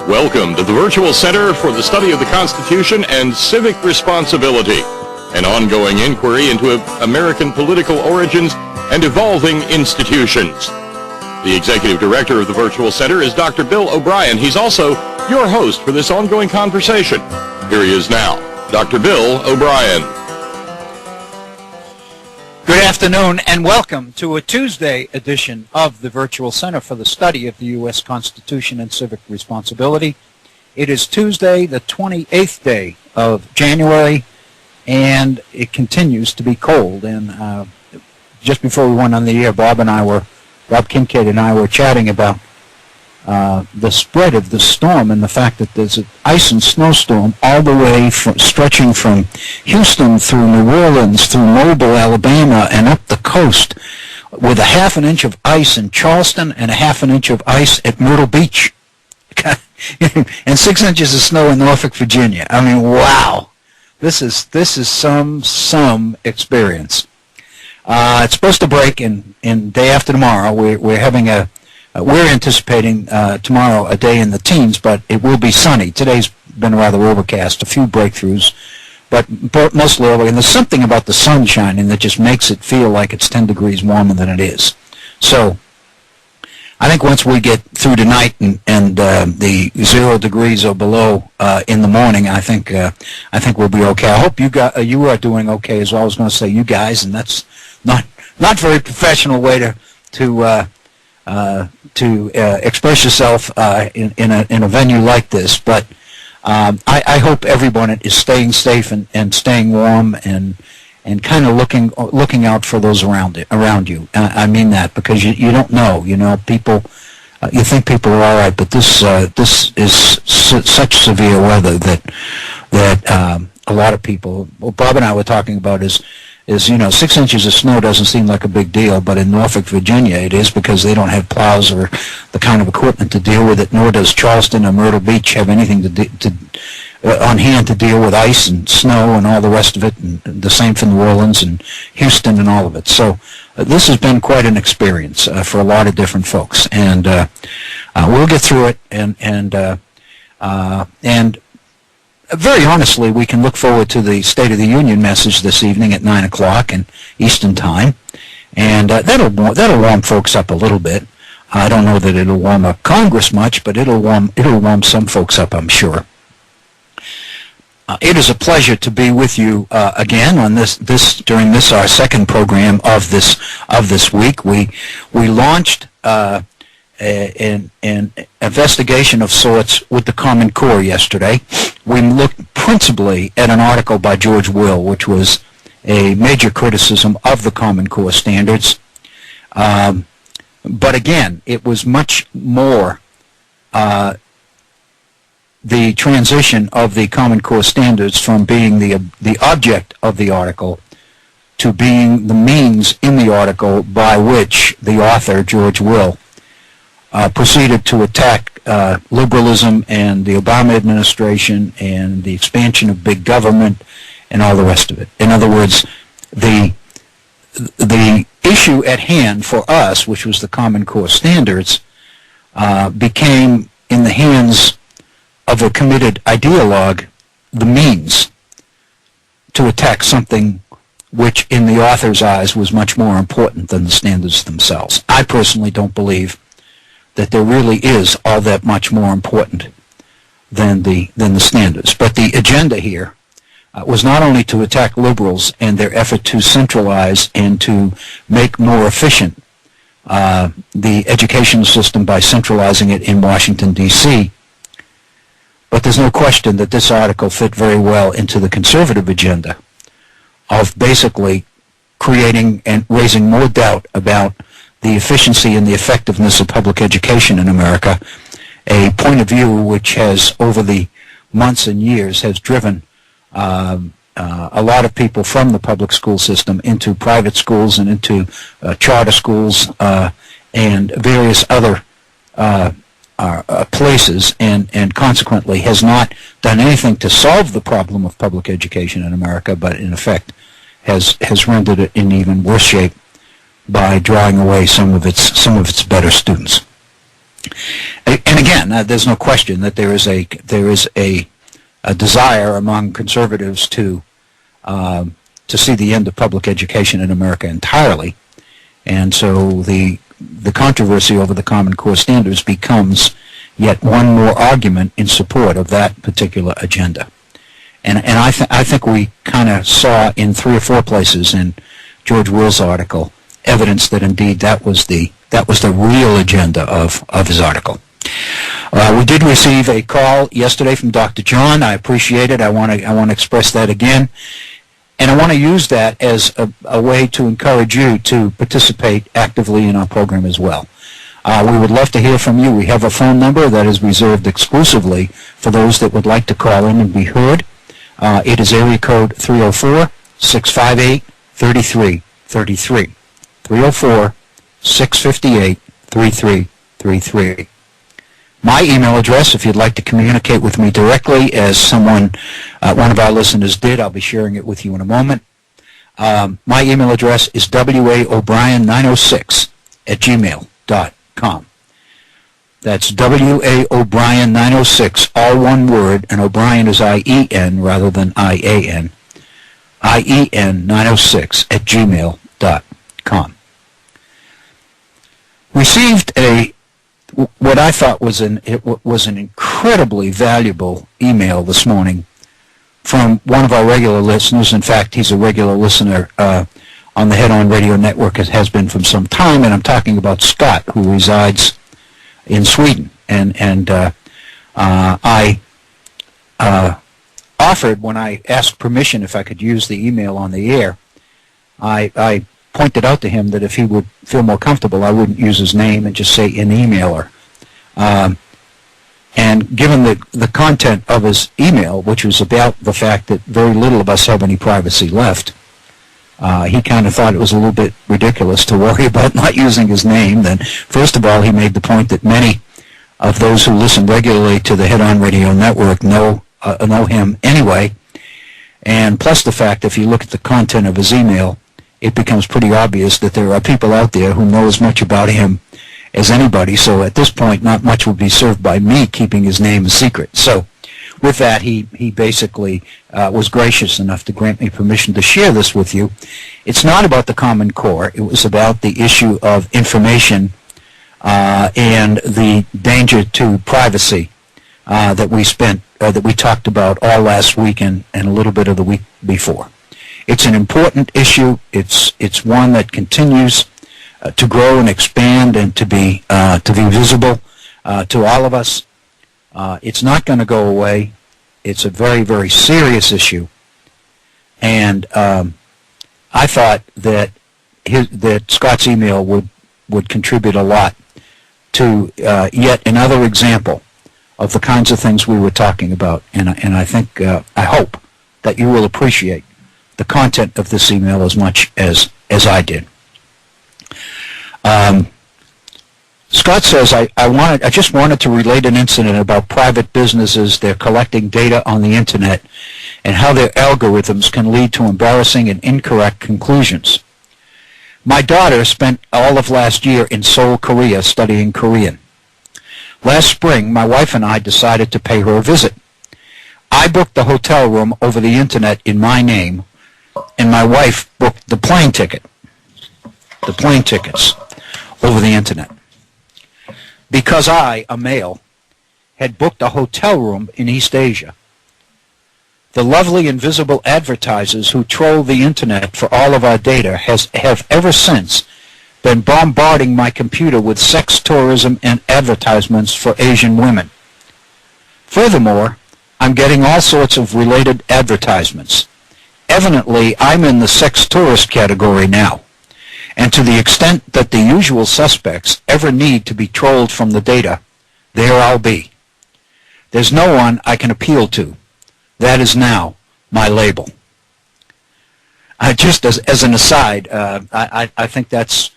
Welcome to the Virtual Center for the Study of the Constitution and Civic Responsibility, an ongoing inquiry into American political origins and evolving institutions. The Executive Director of the Virtual Center is Dr. Bill O'Brien. He's also your host for this ongoing conversation. Here he is now, Dr. Bill O'Brien. Good afternoon and welcome to a Tuesday edition of the Virtual Center for the Study of the U.S. Constitution and Civic Responsibility. It is Tuesday, the 28th day of January, and it continues to be cold. And just before we went on the air, Bob Kincaid and I were chatting about the spread of the storm and the fact that there's an ice and snowstorm all the way stretching from Houston through New Orleans, through Mobile, Alabama, and up the coast, with a half an inch of ice in Charleston and a half an inch of ice at Myrtle Beach, and 6 inches of snow in Norfolk, Virginia. I mean, wow, this is some experience. It's supposed to break in day after tomorrow. We're anticipating tomorrow a day in the teens, but it will be sunny. Today's been rather overcast, a few breakthroughs, but mostly over. And there's something about the sun shining that just makes it feel like it's 10 degrees warmer than it is. So I think once we get through tonight and the 0 degrees or below in the morning, I think we'll be okay. I hope you are doing okay as well. I was going to say you guys, and that's not very professional way to express yourself in a venue like this, but I hope everyone is staying safe and staying warm and kind of looking out for those around you. I mean that because you don't know. People. You think people are all right, but this is such severe weather that a lot of people. Well, Bob and I were talking about is 6 inches of snow doesn't seem like a big deal, but in Norfolk, Virginia it is, because they don't have plows or the kind of equipment to deal with it, nor does Charleston or Myrtle Beach have anything on hand to deal with ice and snow and all the rest of it, and the same for New Orleans and Houston and all of it. So this has been quite an experience for a lot of different folks, and we'll get through it, and very honestly, we can look forward to the State of the Union message this evening at 9 o'clock in Eastern Time, and that'll warm folks up a little bit. I don't know that it'll warm up Congress much, but it'll warm some folks up, I'm sure. It is a pleasure to be with you again on during our second program of this week. We launched an investigation of sorts with the Common Core yesterday. We looked principally at an article by George Will, which was a major criticism of the Common Core standards. But again, it was much more the transition of the Common Core standards from being the object of the article to being the means in the article by which the author, George Will, proceeded to attack liberalism and the Obama administration and the expansion of big government and all the rest of it. In other words, the issue at hand for us, which was the Common Core standards, became in the hands of a committed ideologue the means to attack something which in the author's eyes was much more important than the standards themselves. I personally don't believe that there really is all that much more important than the standards. But the agenda here was not only to attack liberals and their effort to centralize and to make more efficient the education system by centralizing it in Washington, D.C., but there's no question that this article fit very well into the conservative agenda of basically creating and raising more doubt about the efficiency and the effectiveness of public education in America, a point of view which has, over the months and years, has driven a lot of people from the public school system into private schools and into charter schools and various other places, and consequently has not done anything to solve the problem of public education in America, but in effect has rendered it in even worse shape by drawing away some of its better students. And again, there's no question that there is a desire among conservatives to see the end of public education in America entirely, and so the controversy over the Common Core standards becomes yet one more argument in support of that particular agenda. And I think we kind of saw in 3 or 4 places in George Will's article evidence that indeed that was the real agenda of his article. We did receive a call yesterday from Dr. John. I appreciate it. I want to express that again, and I want to use that as a way to encourage you to participate actively in our program as well. We would love to hear from you. We have a phone number that is reserved exclusively for those that would like to call in and be heard. It is area code 304-658-3333. 304-658-3333. My email address, if you'd like to communicate with me directly, as one of our listeners did, I'll be sharing it with you in a moment. My email address is waobrien906@gmail.com. That's waobrien906, all one word, and O'Brien is I-E-N rather than I-A-N. IEN906@gmail.com. Received what I thought was an incredibly valuable email this morning from one of our regular listeners. In fact, he's a regular listener on the Head On Radio Network. It has been from some time, and I'm talking about Scott, who resides in Sweden. And I offered, when I asked permission if I could use the email on the air, I pointed out to him that if he would feel more comfortable, I wouldn't use his name and just say an emailer. And given the content of his email, which was about the fact that very little of us have any privacy left, he kind of thought it was a little bit ridiculous to worry about not using his name. Then, first of all, he made the point that many of those who listen regularly to the Head On Radio Network know him anyway, and plus the fact, if you look at the content of his email, it becomes pretty obvious that there are people out there who know as much about him as anybody. So at this point, not much would be served by me keeping his name a secret. So with that, he basically was gracious enough to grant me permission to share this with you. It's not about the Common Core. It was about the issue of information and the danger to privacy that we talked about all last week and a little bit of the week before. It's an important issue. It's one that continues to grow and expand and to be visible to all of us. It's not going to go away. It's a very, very serious issue, and I thought that Scott's email would contribute a lot to yet another example of the kinds of things we were talking about, and I think I hope that you will appreciate the content of this email as much as I did. Scott says, I just wanted to relate an incident about private businesses. They're collecting data on the internet and how their algorithms can lead to embarrassing and incorrect conclusions. My daughter spent all of last year in Seoul, Korea, studying Korean. Last spring, my wife and I decided to pay her a visit. I booked the hotel room over the internet in my name, and my wife booked the plane tickets over the internet. Because I, a male, had booked a hotel room in East Asia, the lovely invisible advertisers who troll the internet for all of our data have ever since been bombarding my computer with sex tourism and advertisements for Asian women. Furthermore, I'm getting all sorts of related advertisements. Evidently, I'm in the sex tourist category now. And to the extent that the usual suspects ever need to be trolled from the data, there I'll be. There's no one I can appeal to. That is now my label. Just as an aside, I think that's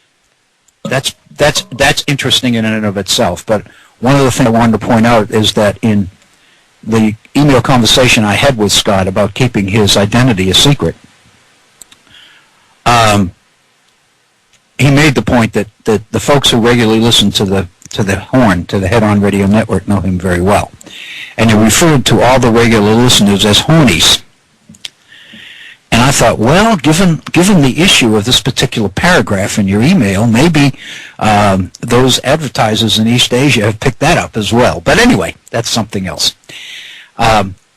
interesting in and of itself. But one of the things I wanted to point out is that in the email conversation I had with Scott about keeping his identity a secret, he made the point that the folks who regularly listen to the to the Head-On Radio Network know him very well. And he referred to all the regular listeners as hornies. And I thought, well, given the issue of this particular paragraph in your email, maybe those advertisers in East Asia have picked that up as well. But anyway, that's something else.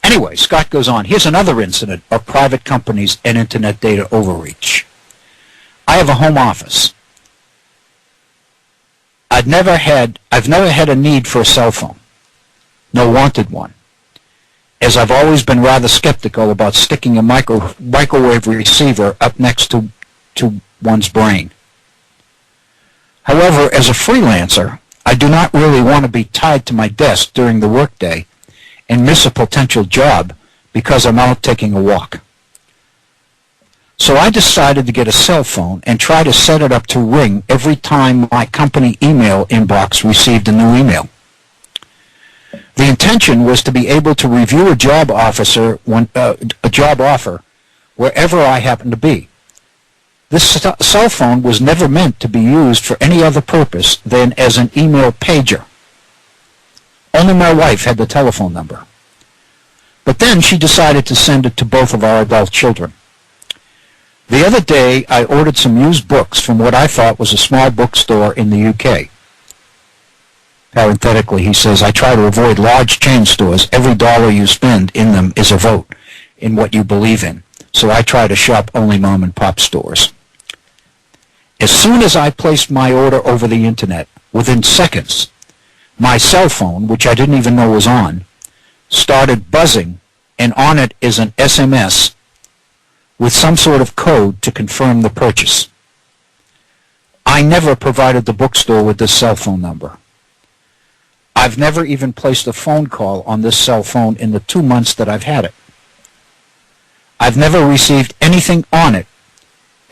Anyway, Scott goes on. Here's another incident of private companies and internet data overreach. I have a home office. I've never had a need for a cell phone, nor wanted one, as I've always been rather skeptical about sticking a microwave receiver up next to one's brain. However, as a freelancer, I do not really want to be tied to my desk during the workday and miss a potential job because I'm out taking a walk. So I decided to get a cell phone and try to set it up to ring every time my company email inbox received a new email. The intention was to be able to review a job offer wherever I happened to be. This cell phone was never meant to be used for any other purpose than as an email pager. Only my wife had the telephone number. But then she decided to send it to both of our adult children. The other day, I ordered some used books from what I thought was a small bookstore in the UK. Parenthetically, he says, I try to avoid large chain stores. Every dollar you spend in them is a vote in what you believe in. So I try to shop only mom and pop stores. As soon as I placed my order over the internet, within seconds, my cell phone, which I didn't even know was on, started buzzing, and on it is an SMS with some sort of code to confirm the purchase. I never provided the bookstore with this cell phone number. I've never even placed a phone call on this cell phone in the 2 months that I've had it. I've never received anything on it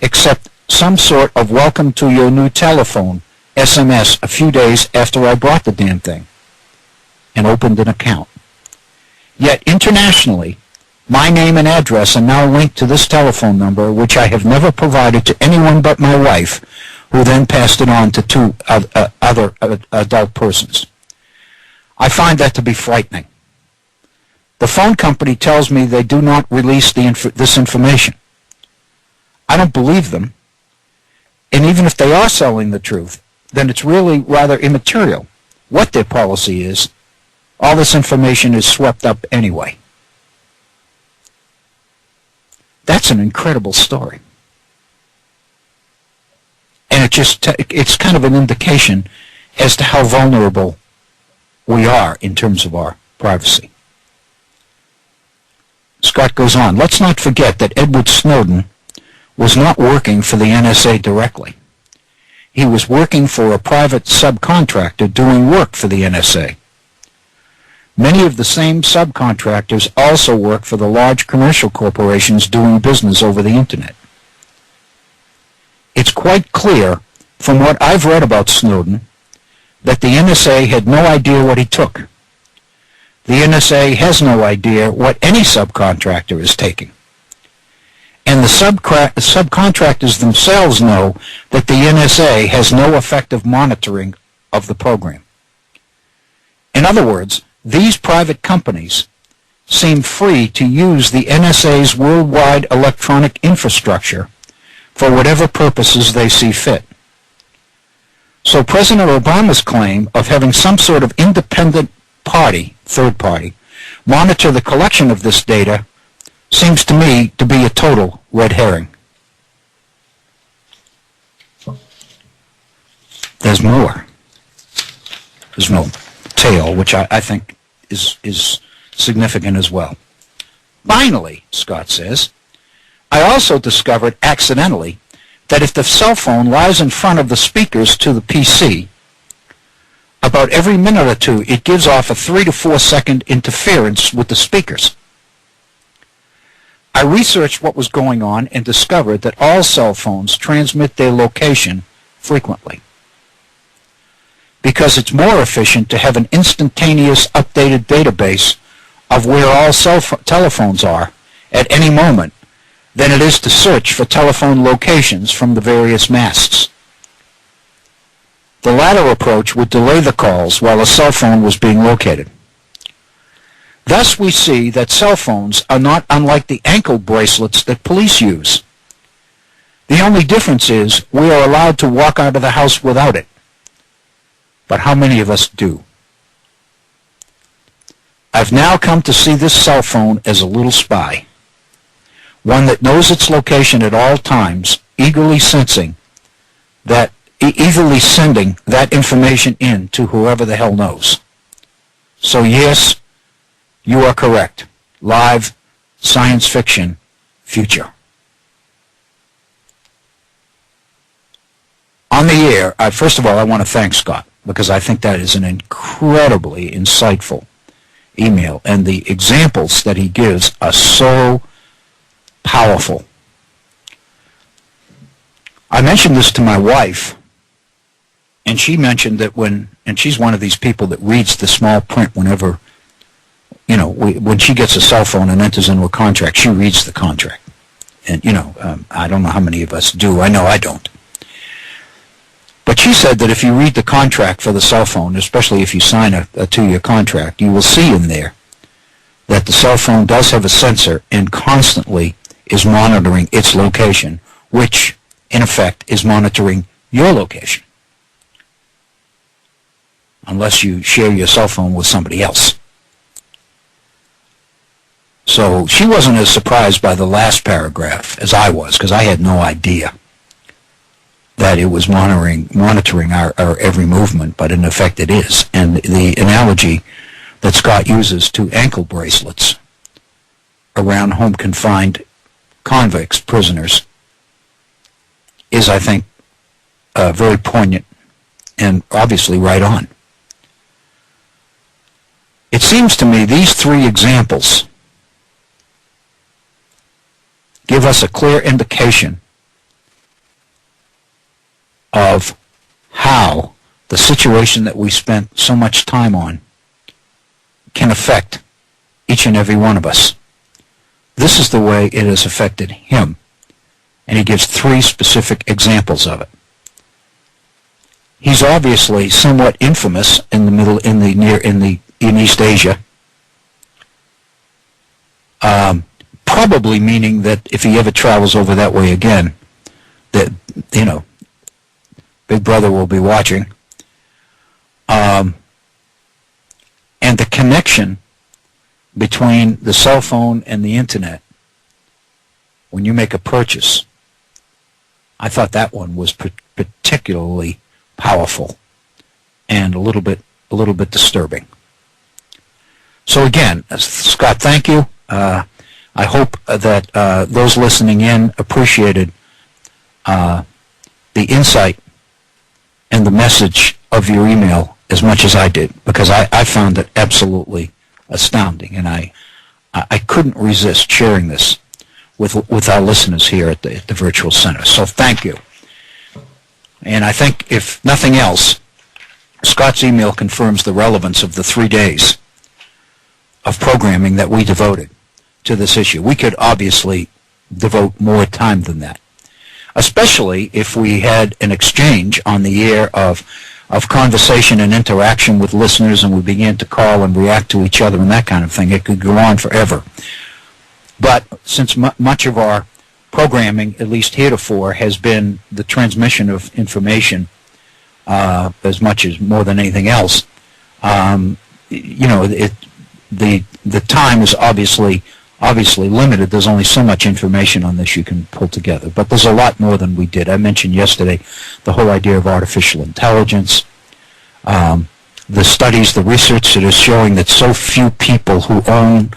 except some sort of welcome to your new telephone SMS a few days after I bought the damn thing and opened an account. Yet internationally, my name and address are now linked to this telephone number, which I have never provided to anyone but my wife, who then passed it on to two other adult persons. I find that to be frightening. The phone company tells me they do not release this information. I don't believe them. And even if they are selling the truth, then it's really rather immaterial what their policy is. All this information is swept up anyway. That's an incredible story. And it's kind of an indication as to how vulnerable we are in terms of our privacy. Scott goes on, let's not forget that Edward Snowden was not working for the NSA directly. He was working for a private subcontractor doing work for the NSA. Many of the same subcontractors also work for the large commercial corporations doing business over the Internet. It's quite clear from what I've read about Snowden that the NSA had no idea what he took. The NSA has no idea what any subcontractor is taking. And the subcontractors themselves know that the NSA has no effective monitoring of the program. In other words, these private companies seem free to use the NSA's worldwide electronic infrastructure for whatever purposes they see fit. So President Obama's claim of having some sort of independent party, third party, monitor the collection of this data seems to me to be a total red herring. There's more. There's no tail, which I think is significant as well. Finally, Scott says, I also discovered accidentally that if the cell phone lies in front of the speakers to the PC, about every minute or two it gives off a 3 to 4 second interference with the speakers. I researched what was going on and discovered that all cell phones transmit their location frequently, because it's more efficient to have an instantaneous updated database of where all telephones are at any moment than it is to search for telephone locations from the various masts. The latter approach would delay the calls while a cell phone was being located. Thus, we see that cell phones are not unlike the ankle bracelets that police use. The only difference is we are allowed to walk out of the house without it. But how many of us do? I've now come to see this cell phone as a little spy, one that knows its location at all times, eagerly sending that information in to whoever the hell knows. So yes, you are correct. Live science fiction future. On the air, first of all, I want to thank Scott, because I think that is an incredibly insightful email, and the examples that he gives are so powerful. I mentioned this to my wife, and she mentioned that and she's one of these people that reads the small print whenever, when she gets a cell phone and enters into a contract, she reads the contract. And, I don't know how many of us do. I know I don't. But she said that if you read the contract for the cell phone, especially if you sign a 2-year contract, you will see in there that the cell phone does have a sensor and constantly is monitoring its location, which, in effect, is monitoring your location, unless you share your cell phone with somebody else. So she wasn't as surprised by the last paragraph as I was, because I had no idea that it was monitoring our every movement, but in effect it is. And the analogy that Scott uses to ankle bracelets around home-confined convicts, prisoners, is, I think, very poignant and obviously right on. It seems to me these 3 examples give us a clear indication of how the situation that we spent so much time on can affect each and every one of us. This is the way it has affected him, and he gives 3 specific examples of it. He's obviously somewhat infamous in East Asia, probably meaning that if he ever travels over that way again, that Big Brother will be watching. And the connection between the cell phone and the internet when you make a purchase, I thought that one was particularly powerful and a little bit disturbing. So again, Scott, thank you. I hope that those listening in appreciated the insight and the message of your email as much as I did, because I found it absolutely astounding, and I couldn't resist sharing this with our listeners here at the Virtual Center. So thank you. And I think, if nothing else, Scott's email confirms the relevance of the 3 days of programming that we devoted to this issue. We could obviously devote more time than that, especially if we had an exchange on the air of conversation and interaction with listeners, and we began to call and react to each other and that kind of thing. It could go on forever. But since much of our programming, at least heretofore, has been the transmission of information as much as more than anything else, the time is obviously limited. There's only so much information on this you can pull together, but there's a lot more than we did. I mentioned yesterday the whole idea of artificial intelligence, the studies, the research that is showing that so few people who own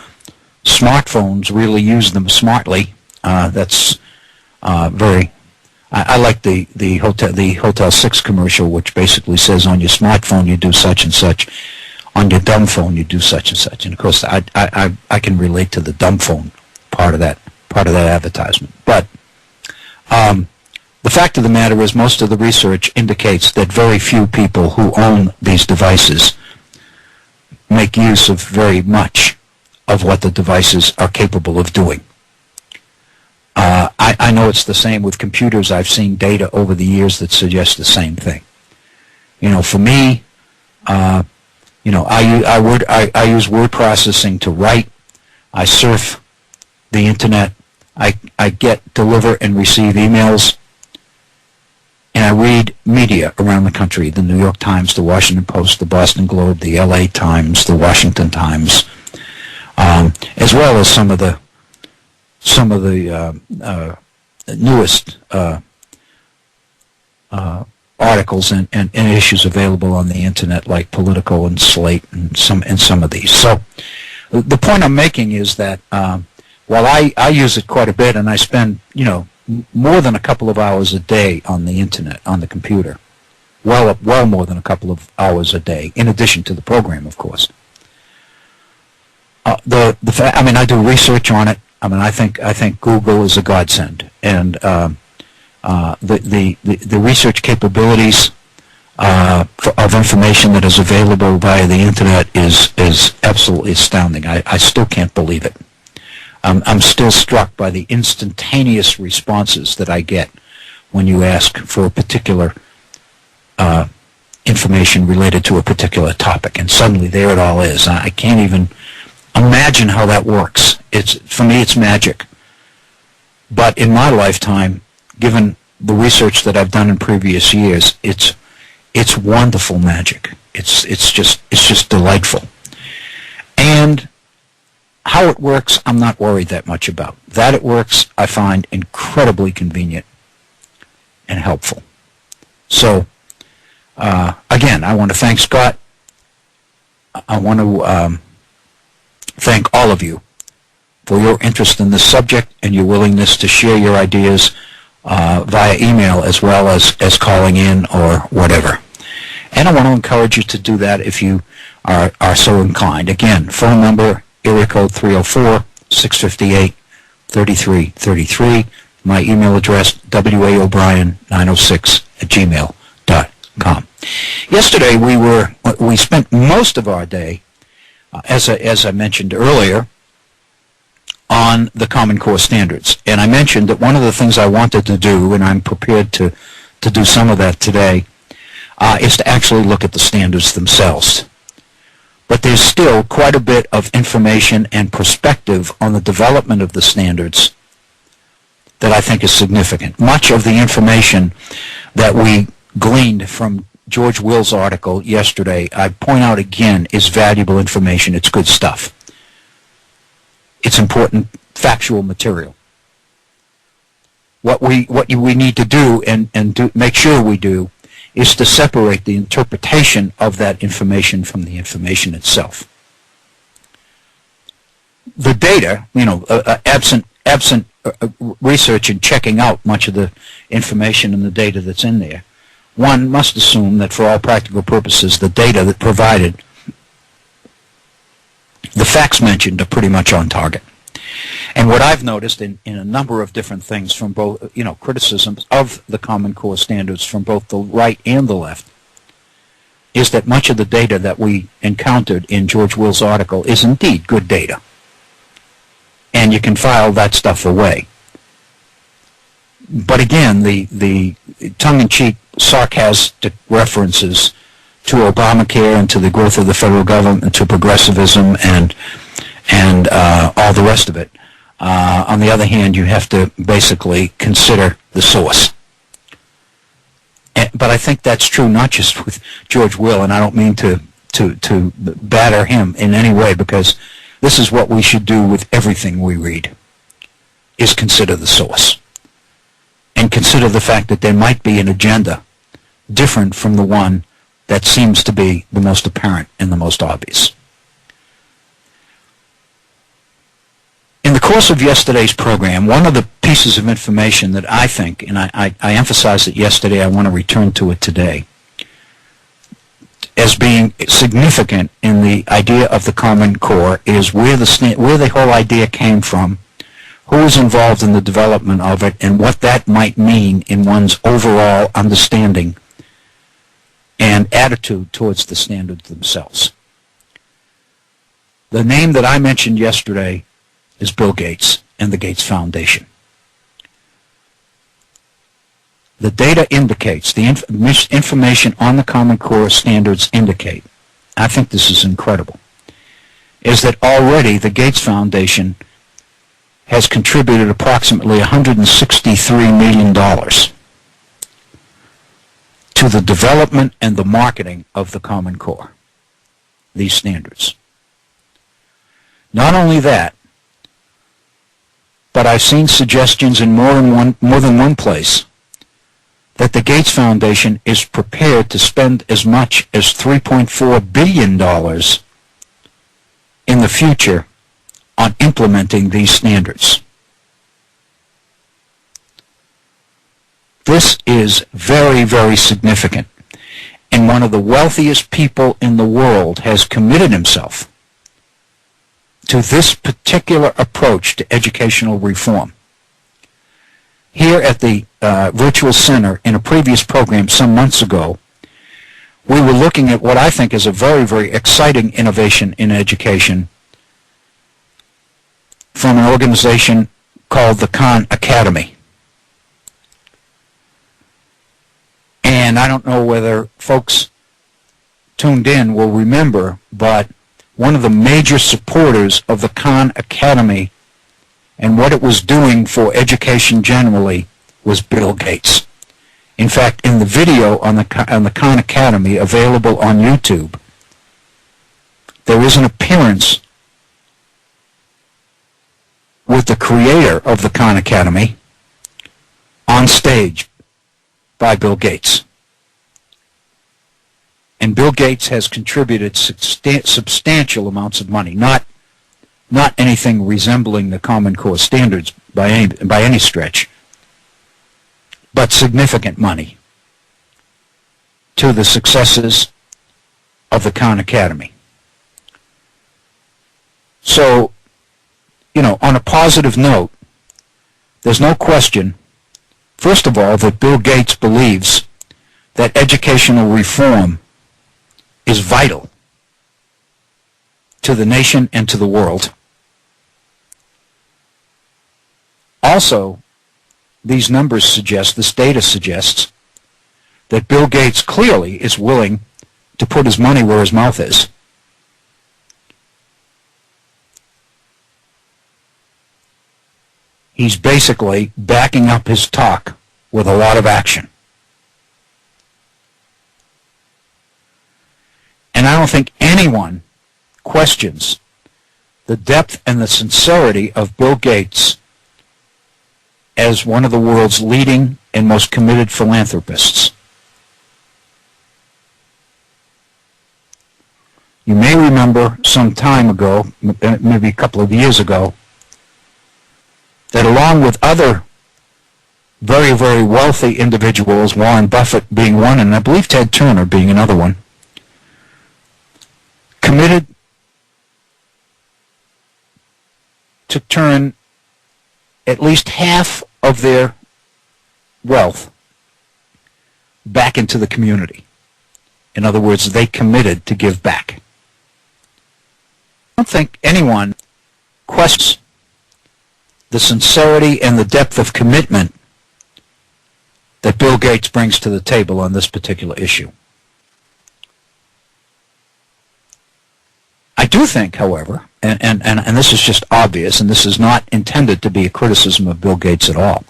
smartphones really use them smartly. That's very. I like the Hotel 6 commercial, which basically says on your smartphone you do such and such, on your dumb phone you do such and such. And of course, I can relate to the dumb phone part of that advertisement. But the fact of the matter is, most of the research indicates that very few people who own these devices make use of very much of what the devices are capable of doing. I know it's the same with computers. I've seen data over the years that suggests the same thing. For me, I use word processing to write. I surf the internet. I deliver and receive emails. And I read media around the country: the New York Times, the Washington Post, the Boston Globe, the LA Times, the Washington Times, as well as some of the newest articles and issues available on the internet, like Politico and Slate and some of these. So the point I'm making is that while I use it quite a bit, and I spend more than a couple of hours a day on the internet, on the computer, well more than a couple of hours a day, in addition to the program, of course. I do research on it. I think Google is a godsend, and the research capabilities of information that is available via the internet is absolutely astounding. I still can't believe it. I'm still struck by the instantaneous responses that I get when you ask for a particular information related to a particular topic, and suddenly there it all is. I can't even imagine how that works. For me, it's magic. But in my lifetime, given the research that I've done in previous years, it's wonderful magic. It's just delightful. And how it works, I'm not worried that much about. That it works, I find incredibly convenient and helpful. So, again, I want to thank Scott. I want to thank all of you for your interest in this subject and your willingness to share your ideas via email as well as calling in or whatever. And I want to encourage you to do that if you are so inclined. Again, phone number, area code 304-658-3333. My email address, waobrien906@gmail.com. Yesterday we spent most of our day, as I mentioned earlier, on the Common Core standards. And I mentioned that one of the things I wanted to do, and I'm prepared to do some of that today, is to actually look at the standards themselves. But there's still quite a bit of information and perspective on the development of the standards that I think is significant. Much of the information that we gleaned from George Will's article yesterday, I point out again, is valuable information. It's good stuff. It's important factual material. What we need to do and make sure we do is to separate the interpretation of that information from the information itself. The data, absent research and checking out much of the information and the data that's in there, one must assume that for all practical purposes, the data that provided, the facts mentioned, are pretty much on target. And what I've noticed in a number of different things from both, criticisms of the Common Core standards from both the right and the left, is that much of the data that we encountered in George Will's article is indeed good data. And you can file that stuff away. But again, the tongue-in-cheek sarcastic references to Obamacare and to the growth of the federal government and to progressivism and all the rest of it. On the other hand, you have to basically consider the source. But I think that's true not just with George Will, and I don't mean to batter him in any way, because this is what we should do with everything we read, is consider the source. And consider the fact that there might be an agenda different from the one that seems to be the most apparent and the most obvious. In the course of yesterday's program, one of the pieces of information that I think, and I emphasized it yesterday, I want to return to it today, as being significant in the idea of the Common Core, is where the whole idea came from, who was involved in the development of it, and what that might mean in one's overall understanding and attitude towards the standards themselves. The name that I mentioned yesterday is Bill Gates and the Gates Foundation. the data indicates, the information on the Common Core standards indicate, I think this is incredible, is that already the Gates Foundation has contributed approximately $163 million to the development and the marketing of the Common Core, these standards. Not only that, but I've seen suggestions in more than one place that the Gates Foundation is prepared to spend as much as $3.4 billion in the future on implementing these standards. This is very, very significant, and one of the wealthiest people in the world has committed himself to this particular approach to educational reform. Here at the Virtual Center, in a previous program some months ago, we were looking at what I think is a very, very exciting innovation in education from an organization called the Khan Academy. And I don't know whether folks tuned in will remember, but one of the major supporters of the Khan Academy and what it was doing for education generally was Bill Gates. In fact, in the video on the Khan Academy available on YouTube, there is an appearance with the creator of the Khan Academy on stage by Bill Gates. And Bill Gates has contributed substantial amounts of money, not anything resembling the Common Core standards by any stretch, but significant money to the successes of the Khan Academy. So, on a positive note, there's no question, first of all, that Bill Gates believes that educational reform is vital to the nation and to the world. Also, these numbers suggest, this data suggests, that Bill Gates clearly is willing to put his money where his mouth is. He's basically backing up his talk with a lot of action. And I don't think anyone questions the depth and the sincerity of Bill Gates as one of the world's leading and most committed philanthropists. You may remember some time ago, maybe a couple of years ago, that along with other very, very wealthy individuals, Warren Buffett being one, and I believe Ted Turner being another one, committed to turn at least half of their wealth back into the community. In other words, they committed to give back. I don't think anyone questions the sincerity and the depth of commitment that Bill Gates brings to the table on this particular issue. I do think, however, and this is just obvious, and this is not intended to be a criticism of Bill Gates at all,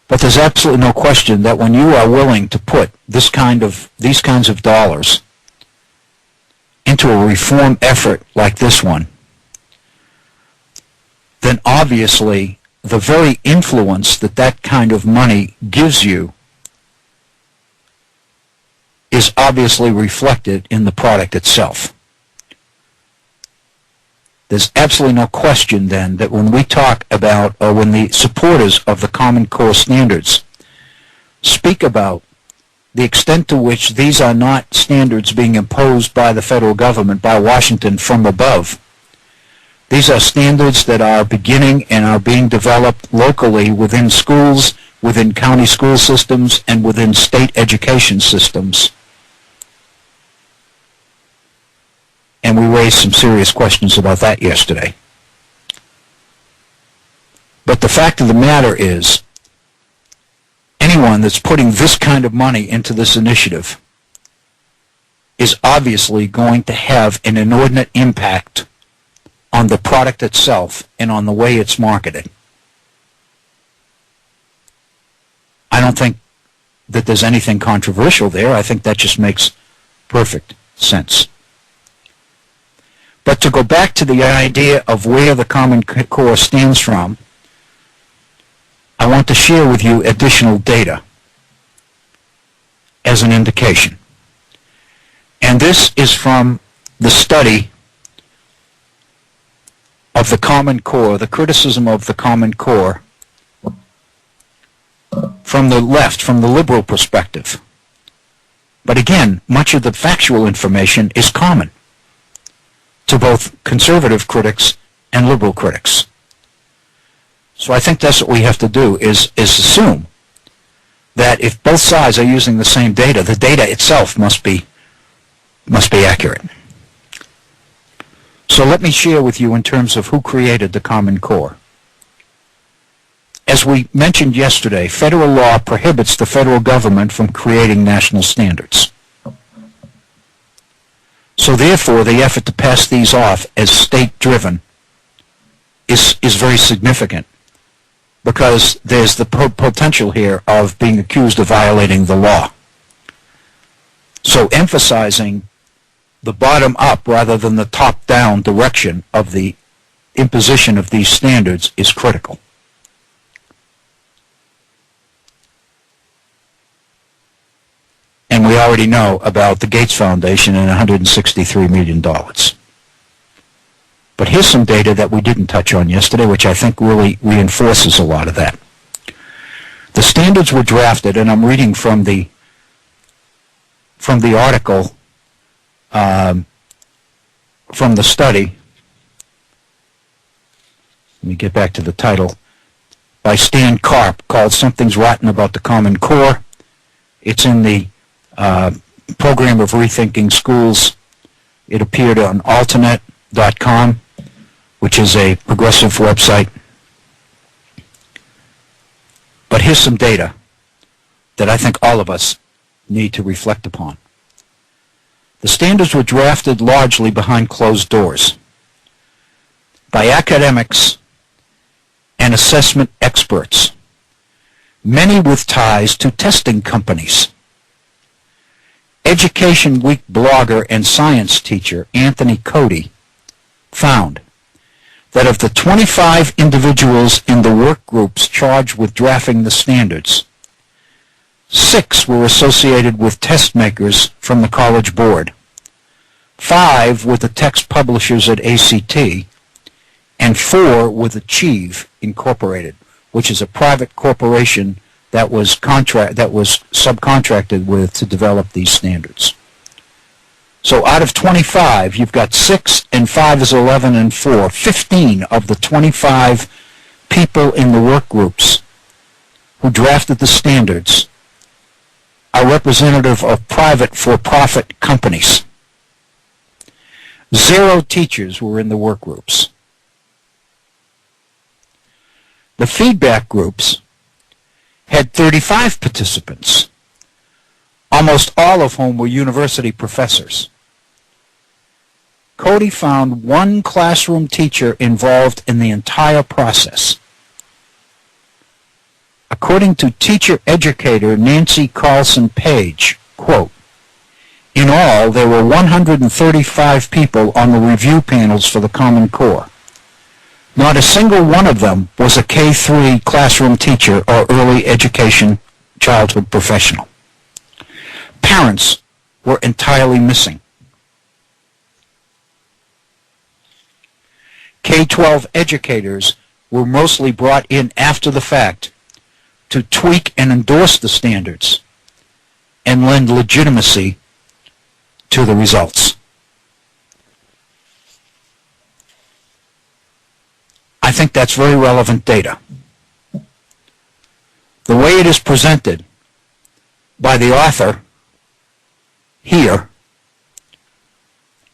but there's absolutely no question that when you are willing to put these kinds of dollars into a reform effort like this one, then obviously the very influence that that kind of money gives you is obviously reflected in the product itself. There's absolutely no question then that when we talk about, or when the supporters of the Common Core standards speak about the extent to which these are not standards being imposed by the federal government, by Washington from above, these are standards that are beginning and are being developed locally within schools, within county school systems, and within state education systems. And we raised some serious questions about that yesterday. But the fact of the matter is, anyone that's putting this kind of money into this initiative is obviously going to have an inordinate impact on the product itself and on the way it's marketed. I don't think that there's anything controversial there. I think that just makes perfect sense. But to go back to the idea of where the Common Core stands from, I want to share with you additional data as an indication. And this is from the study of the Common Core, the criticism of the Common Core from the left, from the liberal perspective. But again, much of the factual information is common to both conservative critics and liberal critics. So I think that's what we have to do, is assume that if both sides are using the same data, the data itself must be accurate. So let me share with you in terms of who created the Common Core. As we mentioned yesterday, federal law prohibits the federal government from creating national standards. So therefore, the effort to pass these off as state-driven is very significant, because there's the potential here of being accused of violating the law. So emphasizing the bottom-up rather than the top-down direction of the imposition of these standards is critical. And we already know about the Gates Foundation and $163 million. But here's some data that we didn't touch on yesterday, which I think really reinforces a lot of that. The standards were drafted, and I'm reading from the article, from the study. Let me get back to the title, by Stan Karp, called Something's Rotten About the Common Core. It's in the program of Rethinking Schools. It appeared on alternate.com, which is a progressive website. But here's some data that I think all of us need to reflect upon. The standards were drafted largely behind closed doors by academics and assessment experts, many with ties to testing companies. Education Week blogger and science teacher Anthony Cody found that of the 25 individuals in the work groups charged with drafting the standards, 6 were associated with test makers from the College Board, 5 with the text publishers at ACT, and 4 with Achieve Incorporated, which is a private corporation that was subcontracted with to develop these standards. So out of 25, you've got 6, and 5 is 11, and 4. 15 of the 25 people in the work groups who drafted the standards are representative of private for-profit companies. 0 teachers were in the work groups. The feedback groups had 35 participants, almost all of whom were university professors. Cody found 1 classroom teacher involved in the entire process. According to teacher educator Nancy Carlson Page, quote, "In all, there were 135 people on the review panels for the Common Core. Not a single one of them was a K-3 classroom teacher or early education childhood professional. Parents were entirely missing. K-12 educators were mostly brought in after the fact to tweak and endorse the standards and lend legitimacy to the results." I think that's very relevant data. The way it is presented by the author here,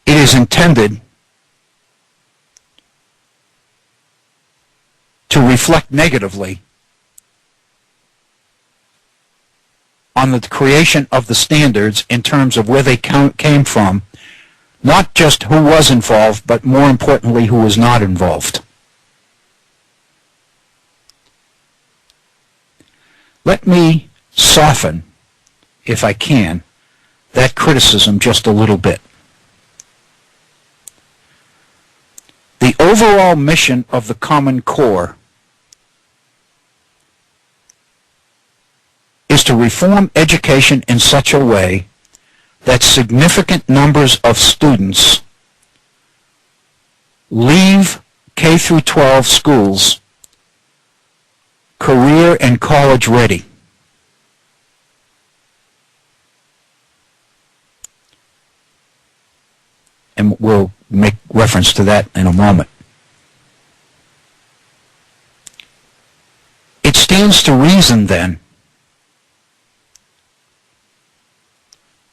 it is intended to reflect negatively on the creation of the standards in terms of where they came from, not just who was involved, but more importantly, who was not involved. Let me soften, if I can, that criticism just a little bit. The overall mission of the Common Core is to reform education in such a way that significant numbers of students leave K through 12 schools career and college ready. And we'll make reference to that in a moment. It stands to reason, then,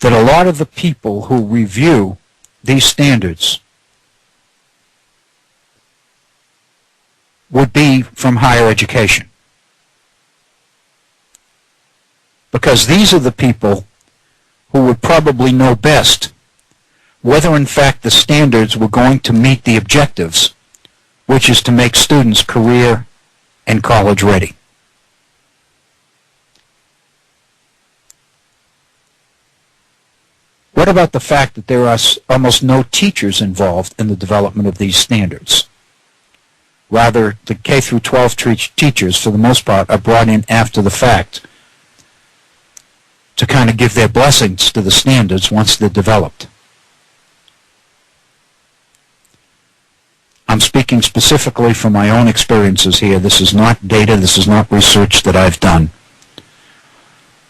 that a lot of the people who review these standards would be from higher education. Because these are the people who would probably know best whether in fact the standards were going to meet the objectives, which is to make students career and college ready. What about the fact that there are almost no teachers involved in the development of these standards? Rather, the K through 12 teachers, for the most part, are brought in after the fact to kind of give their blessings to the standards once they're developed. I'm speaking specifically from my own experiences here. This is not data, this is not research that I've done.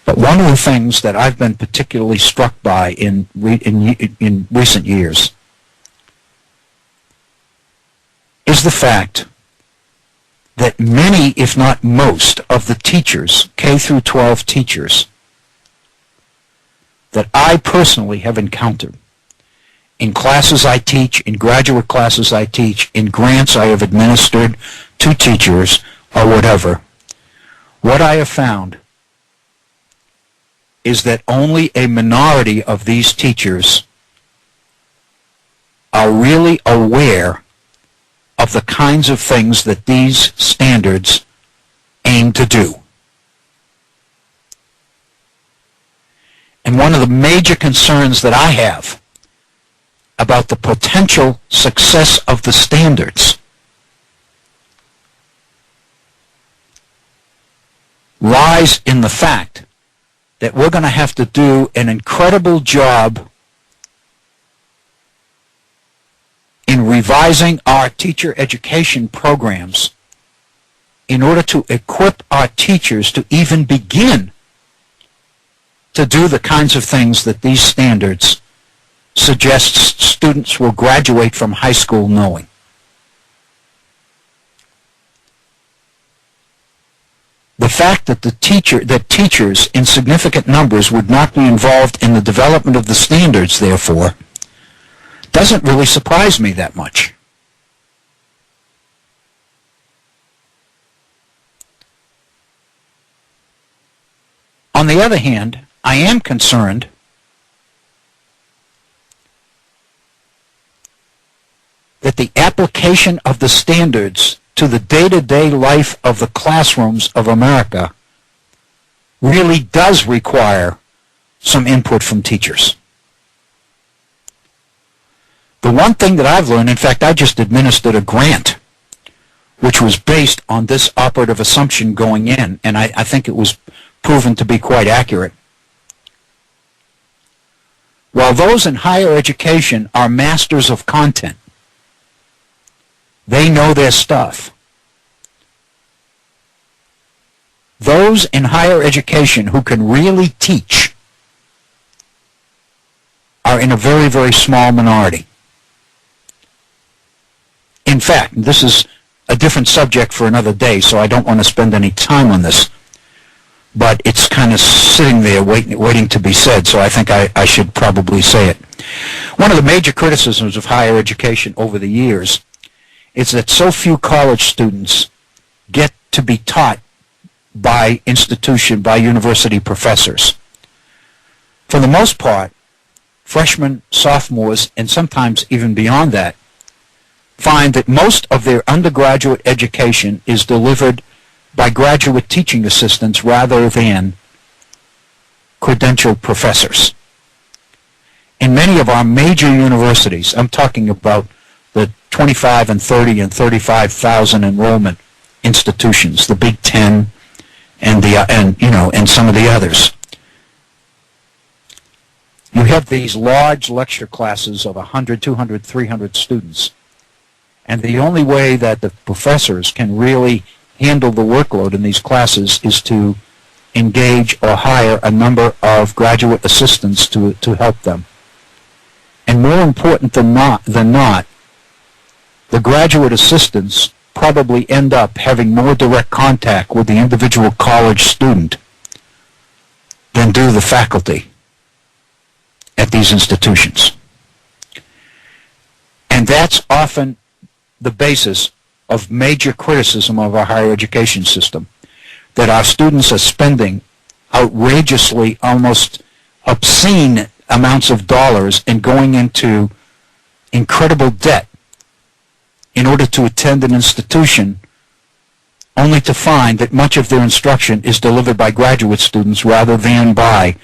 But one of the things that I've been particularly struck by in recent years is the fact that many, if not most, of the teachers, K through 12 teachers, that I personally have encountered in classes I teach, in graduate classes I teach, in grants I have administered to teachers or whatever, what I have found is that only a minority of these teachers are really aware of the kinds of things that these standards aim to do. And one of the major concerns that I have about the potential success of the standards lies in the fact that we're going to have to do an incredible job in revising our teacher education programs in order to equip our teachers to even begin to do the kinds of things that these standards suggest students will graduate from high school knowing. The fact that teachers in significant numbers would not be involved in the development of the standards, therefore, doesn't really surprise me that much. On the other hand, I am concerned that the application of the standards to the day-to-day life of the classrooms of America really does require some input from teachers. The one thing that I've learned, in fact, I just administered a grant which was based on this operative assumption going in, and I think it was proven to be quite accurate. While those in higher education are masters of content, they know their stuff. Those in higher education who can really teach are in a very, very small minority. In fact, this is a different subject for another day, so I don't want to spend any time on this, but it's kind of sitting there waiting to be said, so I think I should probably say it. One of the major criticisms of higher education over the years is that so few college students get to be taught by university professors. For the most part, freshmen, sophomores, and sometimes even beyond that, find that most of their undergraduate education is delivered by graduate teaching assistants rather than credentialed professors. In many of our major universities, I'm talking about the 25 and 30 and 35,000 enrollment institutions, the Big Ten and some of the others. You have these large lecture classes of 100, 200, 300 students. And the only way that the professors can really handle the workload in these classes is to engage or hire a number of graduate assistants to help them. And more important than not, the graduate assistants probably end up having more direct contact with the individual college student than do the faculty at these institutions. And that's often the basis of major criticism of our higher education system, that our students are spending outrageously, almost obscene amounts of dollars and going into incredible debt in order to attend an institution, only to find that much of their instruction is delivered by graduate students rather than by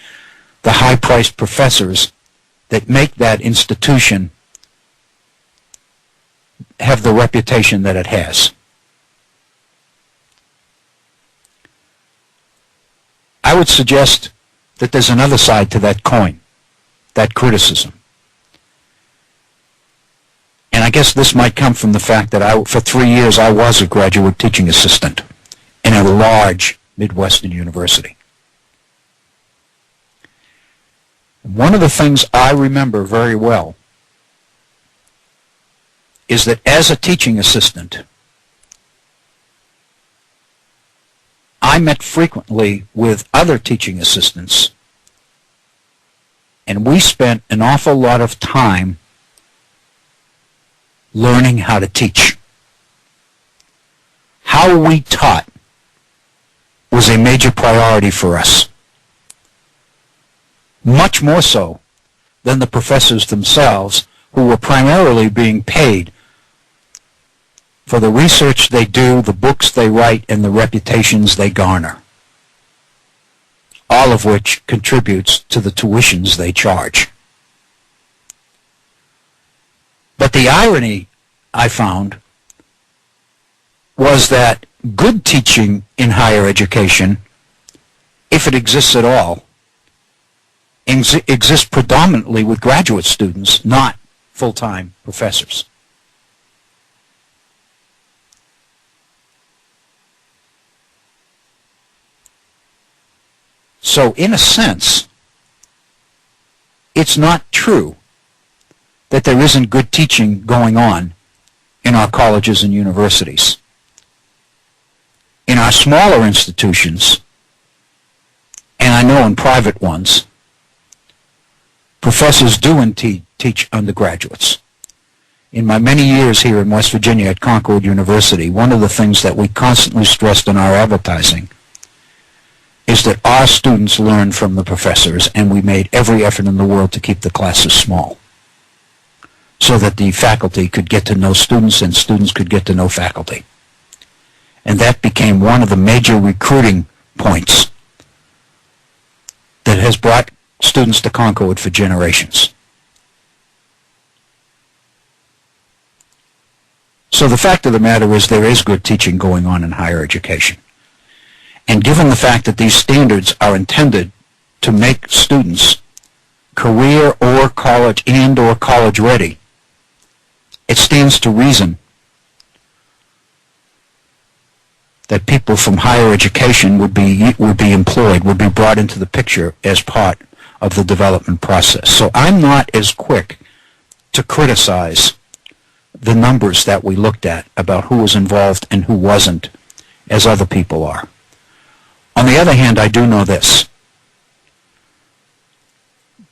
the high-priced professors that make that institution have the reputation that it has. I would suggest that there's another side to that coin, that criticism. And I guess this might come from the fact that for 3 years I was a graduate teaching assistant in a large Midwestern university. One of the things I remember very well is that as a teaching assistant, I met frequently with other teaching assistants, and we spent an awful lot of time learning how to teach. How we taught was a major priority for us, much more so than the professors themselves, who were primarily being paid for the research they do, the books they write, and the reputations they garner, all of which contributes to the tuitions they charge. But the irony, I found, was that good teaching in higher education, if it exists at all, exists predominantly with graduate students, not full-time professors. So, in a sense, it's not true that there isn't good teaching going on in our colleges and universities. In our smaller institutions, and I know in private ones, professors do indeed teach undergraduates. In my many years here in West Virginia at Concord University, one of the things that we constantly stressed in our advertising is that our students learn from the professors, and we made every effort in the world to keep the classes small so that the faculty could get to know students and students could get to know faculty. And that became one of the major recruiting points that has brought students to Concord for generations. So the fact of the matter is there is good teaching going on in higher education. And given the fact that these standards are intended to make students career or college ready, it stands to reason that people from higher education would be employed, would be brought into the picture as part of the development process. So I'm not as quick to criticize the numbers that we looked at about who was involved and who wasn't as other people are. On the other hand, I do know this.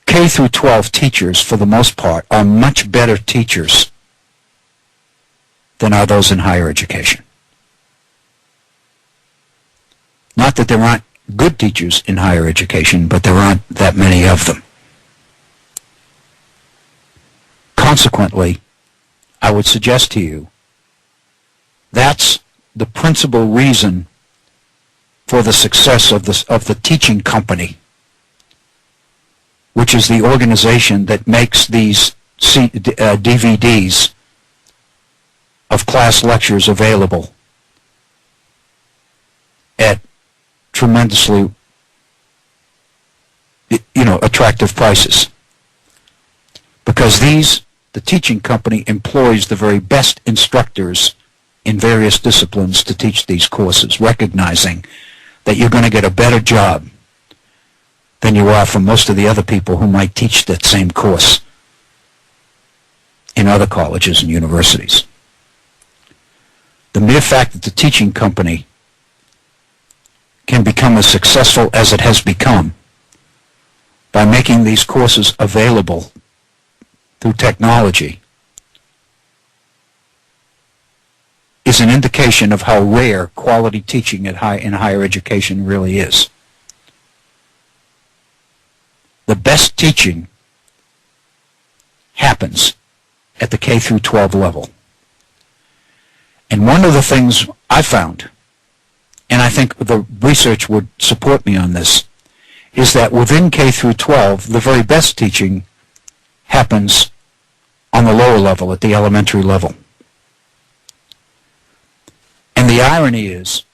K through 12 teachers, for the most part, are much better teachers than are those in higher education. not that there aren't good teachers in higher education, but there aren't that many of them. Consequently, I would suggest to you that's the principal reason for the success of the teaching company, which is the organization that makes these DVDs of class lectures available at tremendously, attractive prices. Because the teaching company employs the very best instructors in various disciplines to teach these courses, recognizing that you're going to get a better job than you are from most of the other people who might teach that same course in other colleges and universities. The mere fact that the teaching company can become as successful as it has become by making these courses available through technology is an indication of how rare quality teaching in higher education really is. The best teaching happens at the K through 12 level. And one of the things I found, and I think the research would support me on this, is that within K through 12, the very best teaching happens on the lower level, at the elementary level. And the irony is,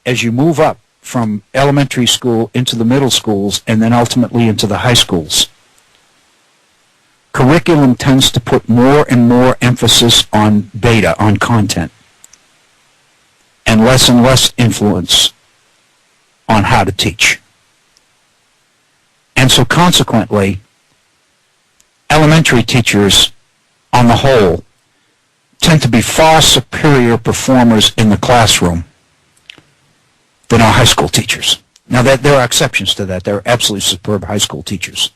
as you move up from elementary school into the middle schools and then ultimately into the high schools, curriculum tends to put more and more emphasis on data, on content, and less influence on how to teach. And so consequently, elementary teachers, on the whole, tend to be far superior performers in the classroom than our high school teachers. Now, there are exceptions to that. There are absolutely superb high school teachers.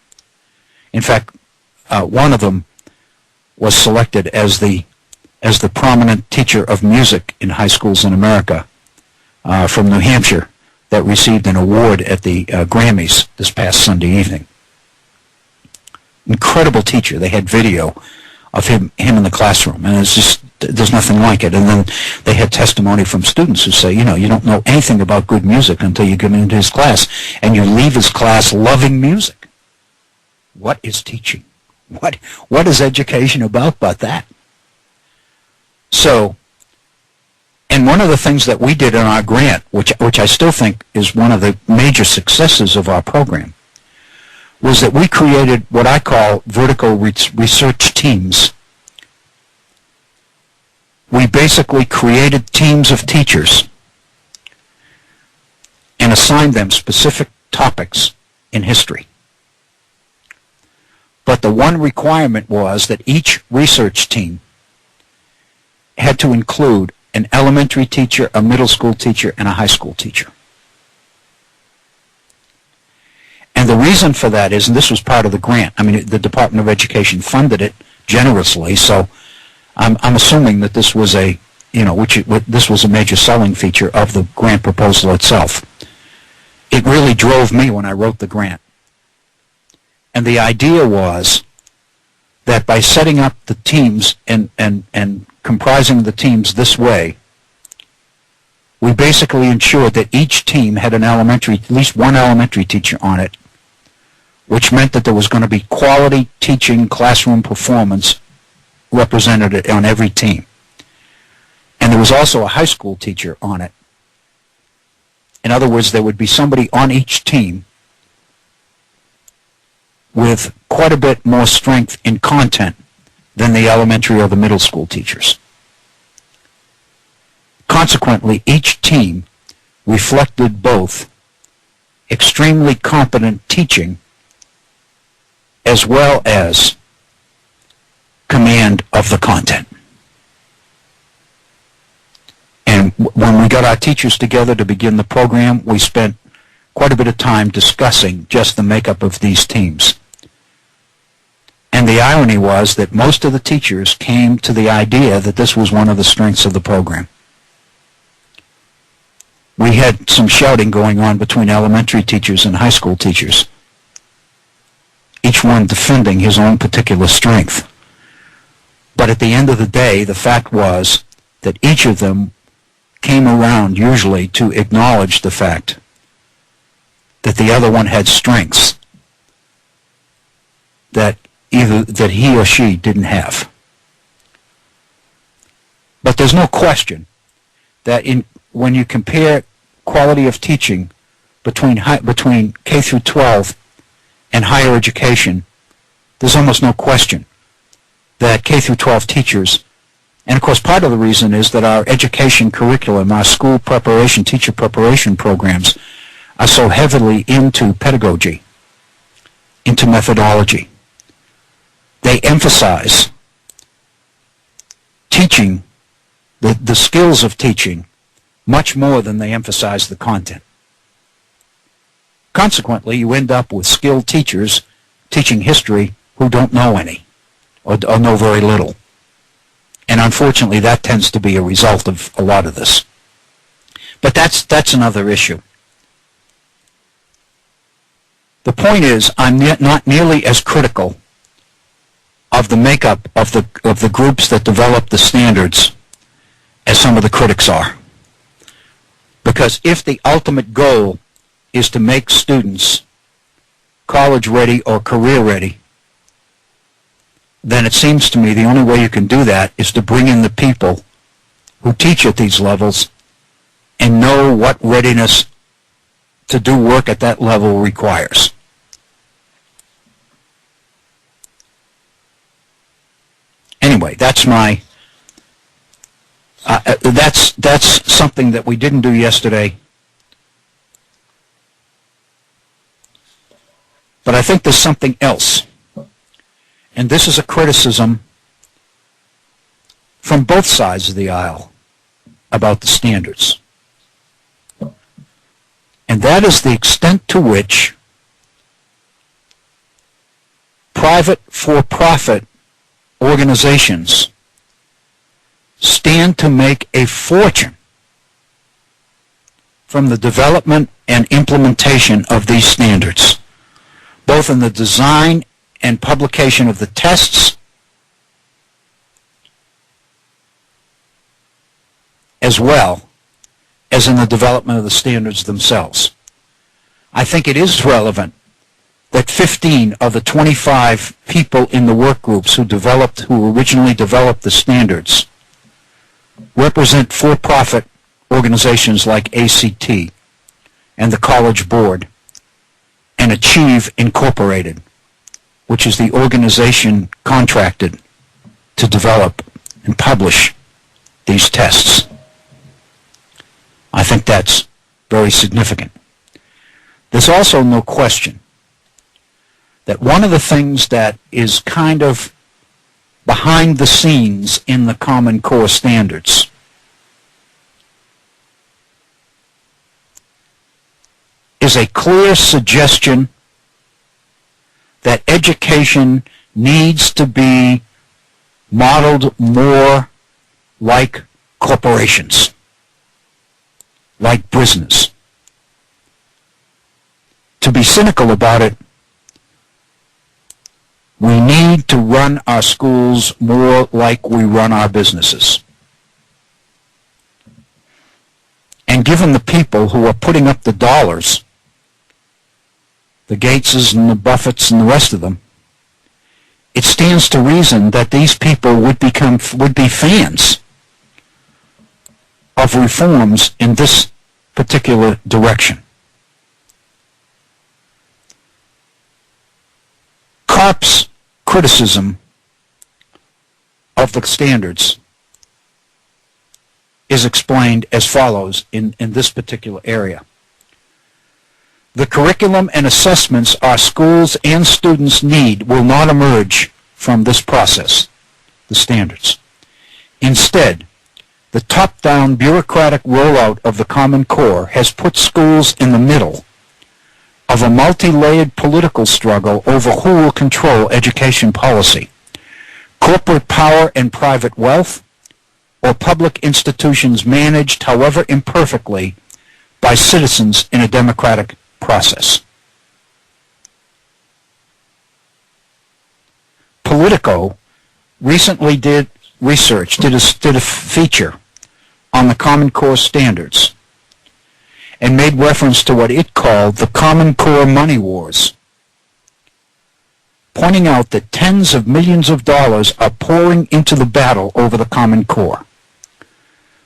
In fact, one of them was selected as the prominent teacher of music in high schools in America from New Hampshire that received an award at the Grammys this past Sunday evening. Incredible teacher. They had video of him in the classroom, and it's just, there's nothing like it. And then they had testimony from students who say, you don't know anything about good music until you get into his class, and you leave his class loving music. What is teaching? What is education about but that? So, and one of the things that we did in our grant, which I still think is one of the major successes of our program, was that we created what I call vertical research teams. We basically created teams of teachers and assigned them specific topics in history. But the one requirement was that each research team had to include an elementary teacher, a middle school teacher, and a high school teacher. And the reason for that is, and this was part of the grant, the Department of Education funded it generously, so I'm assuming that this was this was a major selling feature of the grant proposal itself. It really drove me when I wrote the grant. And the idea was that by setting up the teams and comprising the teams this way, we basically ensured that each team had at least one elementary teacher on it, which meant that there was going to be quality teaching classroom performance represented on every team. And there was also a high school teacher on it. In other words, there would be somebody on each team with quite a bit more strength in content than the elementary or the middle school teachers. Consequently, each team reflected both extremely competent teaching as well as command of the content. And when we got our teachers together to begin the program, we spent quite a bit of time discussing just the makeup of these teams. And the irony was that most of the teachers came to the idea that this was one of the strengths of the program. we had some shouting going on between elementary teachers and high school teachers, each one defending his own particular strength. But at the end of the day, the fact was that each of them came around usually to acknowledge the fact that the other one had strengths that either that he or she didn't have. But there's no question that when you compare quality of teaching between K through 12 and higher education, there's almost no question that K through 12 teachers, and of course part of the reason is that our education curriculum, our school preparation, teacher preparation programs are so heavily into pedagogy, into methodology. They emphasize teaching, the skills of teaching, much more than they emphasize the content. Consequently, you end up with skilled teachers teaching history who don't know any or know very little. And unfortunately, that tends to be a result of a lot of this. But that's another issue. The point is, I'm not nearly as critical of the makeup of the groups that develop the standards as some of the critics are. Because if the ultimate goal is to make students college ready or career ready, then it seems to me the only way you can do that is to bring in the people who teach at these levels and know what readiness to do work at that level requires. Anyway, that's my that's something that we didn't do yesterday. But I think there's something else. And this is a criticism from both sides of the aisle about the standards. And that is the extent to which private for-profit organizations stand to make a fortune from the development and implementation of these standards, both in the design and publication of the tests, as well as in the development of the standards themselves. I think it is relevant that 15 of the 25 people in the work groups who originally developed the standards represent for-profit organizations like ACT and the College Board and Achieve Incorporated, which is the organization contracted to develop and publish these tests. I think that's very significant. There's also no question that one of the things that is kind of behind the scenes in the Common Core standards is a clear suggestion that education needs to be modeled more like corporations, like business. To be cynical about it, we need to run our schools more like we run our businesses. And given the people who are putting up the dollars, the Gateses and the Buffetts and the rest of them, it stands to reason that these people would be fans of reforms in this particular direction. Karp's criticism of the standards is explained as follows in this particular area. The curriculum and assessments our schools and students need will not emerge from this process, the standards. Instead, the top-down bureaucratic rollout of the Common Core has put schools in the middle of a multi-layered political struggle over who will control education policy, corporate power and private wealth, or public institutions managed, however imperfectly, by citizens in a democratic process. Politico recently did a feature on the Common Core standards and made reference to what it called the Common Core money wars, pointing out that tens of millions of dollars are pouring into the battle over the Common Core.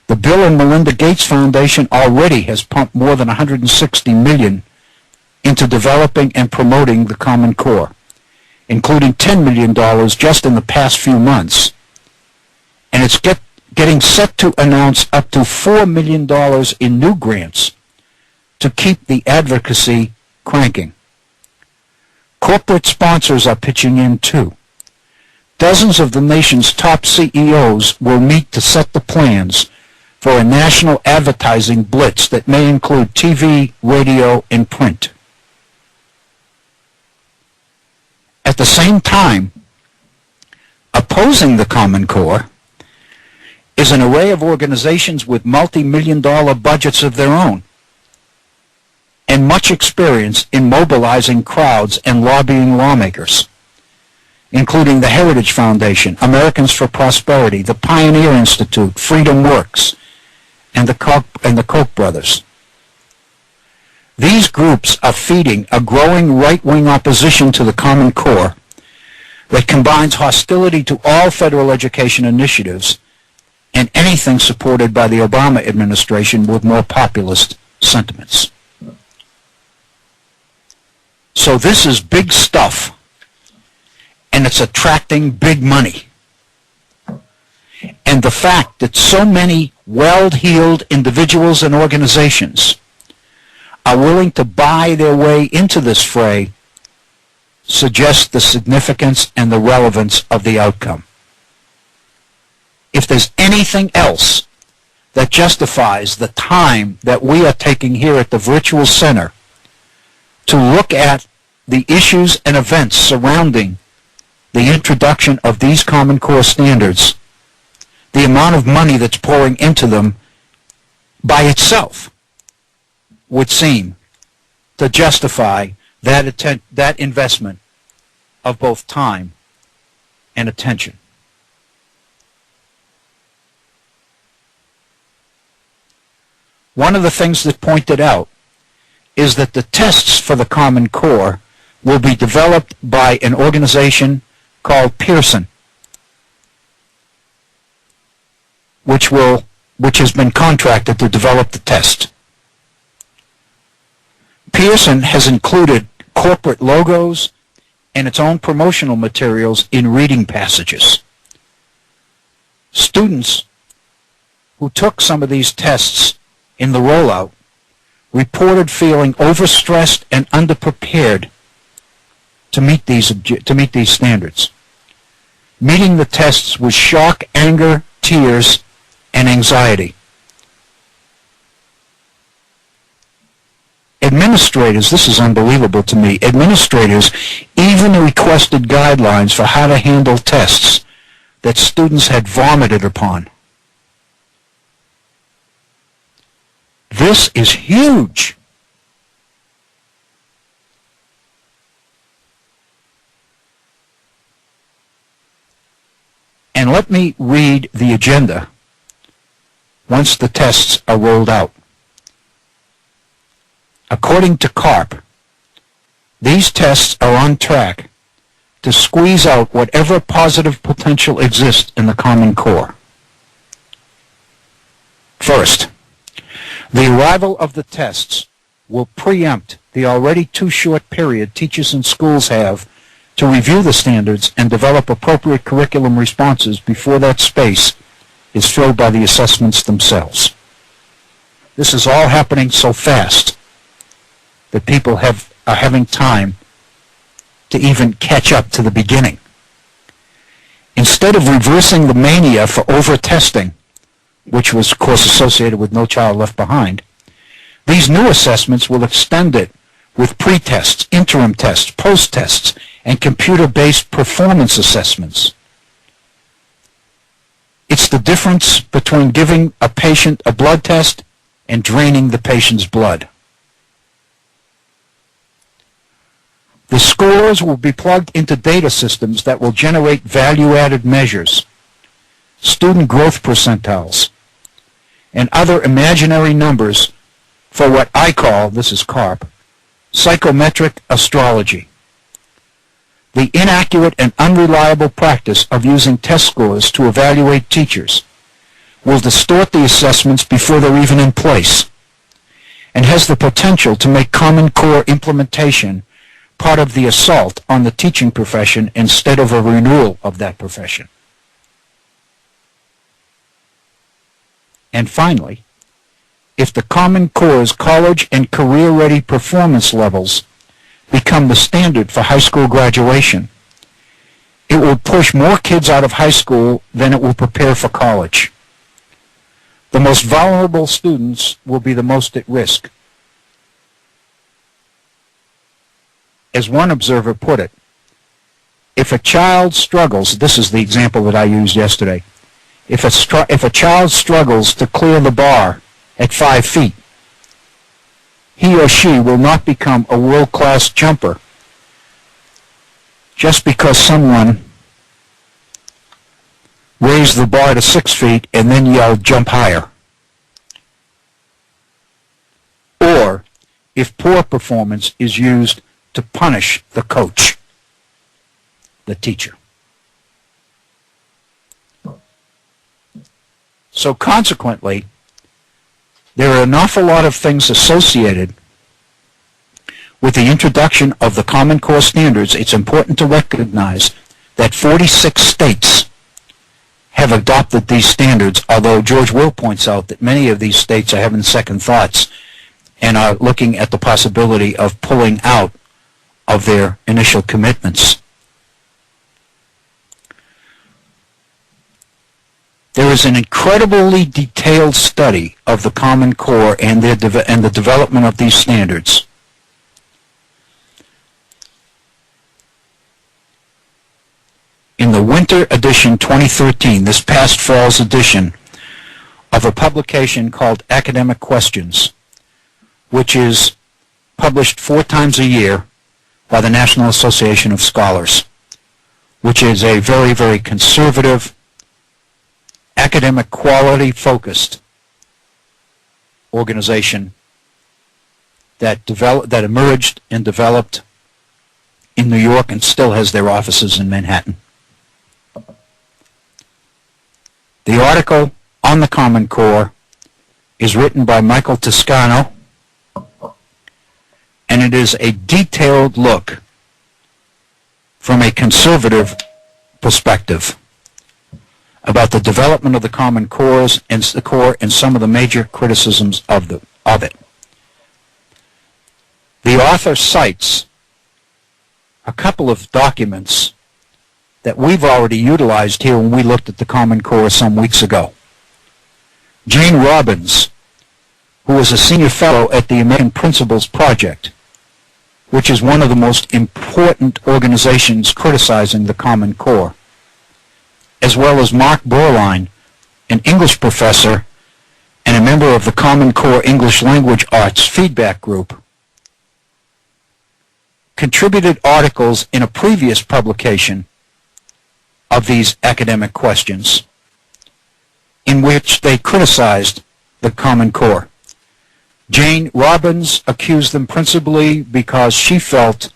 The Bill and Melinda Gates Foundation already has pumped more than $160 million into developing and promoting the Common Core, including $10 million just in the past few months. And it's getting set to announce up to $4 million in new grants to keep the advocacy cranking. Corporate sponsors are pitching in too. Dozens of the nation's top CEOs will meet to set the plans for a national advertising blitz that may include TV, radio, and print. At the same time, opposing the Common Core is an array of organizations with multi-million-dollar budgets of their own and much experience in mobilizing crowds and lobbying lawmakers, including the Heritage Foundation, Americans for Prosperity, the Pioneer Institute, Freedom Works, and the Koch brothers. These groups are feeding a growing right-wing opposition to the Common Core that combines hostility to all federal education initiatives and anything supported by the Obama administration with more populist sentiments. So this is big stuff, and it's attracting big money. And the fact that so many well-heeled individuals and organizations are willing to buy their way into this fray suggests the significance and the relevance of the outcome. If there's anything else that justifies the time that we are taking here at the Virtual Center to look at the issues and events surrounding the introduction of these Common Core standards, the amount of money that's pouring into them by itself would seem to justify that investment of both time and attention. One of the things that pointed out is that the tests for the Common Core will be developed by an organization called Pearson, which has been contracted to develop the test. Pearson has included corporate logos and its own promotional materials in reading passages. Students who took some of these tests in the rollout reported feeling overstressed and underprepared to meet these standards. Meeting the tests was shock, anger, tears, and anxiety. Administrators, this is unbelievable to me, administrators even requested guidelines for how to handle tests that students had vomited upon. This is huge. And let me read the agenda once the tests are rolled out. According to CARP, these tests are on track to squeeze out whatever positive potential exists in the Common Core. First, the arrival of the tests will preempt the already too short period teachers and schools have to review the standards and develop appropriate curriculum responses before that space is filled by the assessments themselves. This is all happening so fast that people are having time to even catch up to the beginning. Instead of reversing the mania for over-testing, which was, of course, associated with No Child Left Behind, these new assessments will extend it with pre-tests, interim tests, post-tests, and computer-based performance assessments. It's the difference between giving a patient a blood test and draining the patient's blood. The scores will be plugged into data systems that will generate value-added measures, student growth percentiles, and other imaginary numbers for what I call, this is CARP, psychometric astrology. The inaccurate and unreliable practice of using test scores to evaluate teachers will distort the assessments before they're even in place, and has the potential to make Common Core implementation part of the assault on the teaching profession instead of a renewal of that profession. And finally, if the Common Core's college and career-ready performance levels become the standard for high school graduation, it will push more kids out of high school than it will prepare for college. The most vulnerable students will be the most at risk. As one observer put it, if a child struggles, this is the example that I used yesterday, if a child struggles to clear the bar at 5 feet, he or she will not become a world-class jumper just because someone raised the bar to 6 feet and then yelled, "Jump higher." Or if poor performance is used to punish the coach, the teacher. So consequently, there are an awful lot of things associated with the introduction of the Common Core standards. It's important to recognize that 46 states have adopted these standards, although George Will points out that many of these states are having second thoughts and are looking at the possibility of pulling out of their initial commitments. There is an incredibly detailed study of the Common Core and the development of these standards. In the winter edition 2013, this past fall's edition of a publication called Academic Questions, which is published 4 times a year by the National Association of Scholars, which is a very, very conservative, academic quality-focused organization that emerged and developed in New York and still has their offices in Manhattan. The article on the Common Core is written by Michael Toscano, and it is a detailed look from a conservative perspective about the development of the Common Core and some of the major criticisms of it. The author cites a couple of documents that we've already utilized here when we looked at the Common Core some weeks ago. Jane Robbins, who was a senior fellow at the American Principles Project, which is one of the most important organizations criticizing the Common Core, as well as Mark Borline, an English professor and a member of the Common Core English Language Arts Feedback Group, contributed articles in a previous publication of these academic questions in which they criticized the Common Core. Jane Robbins accused them principally because she felt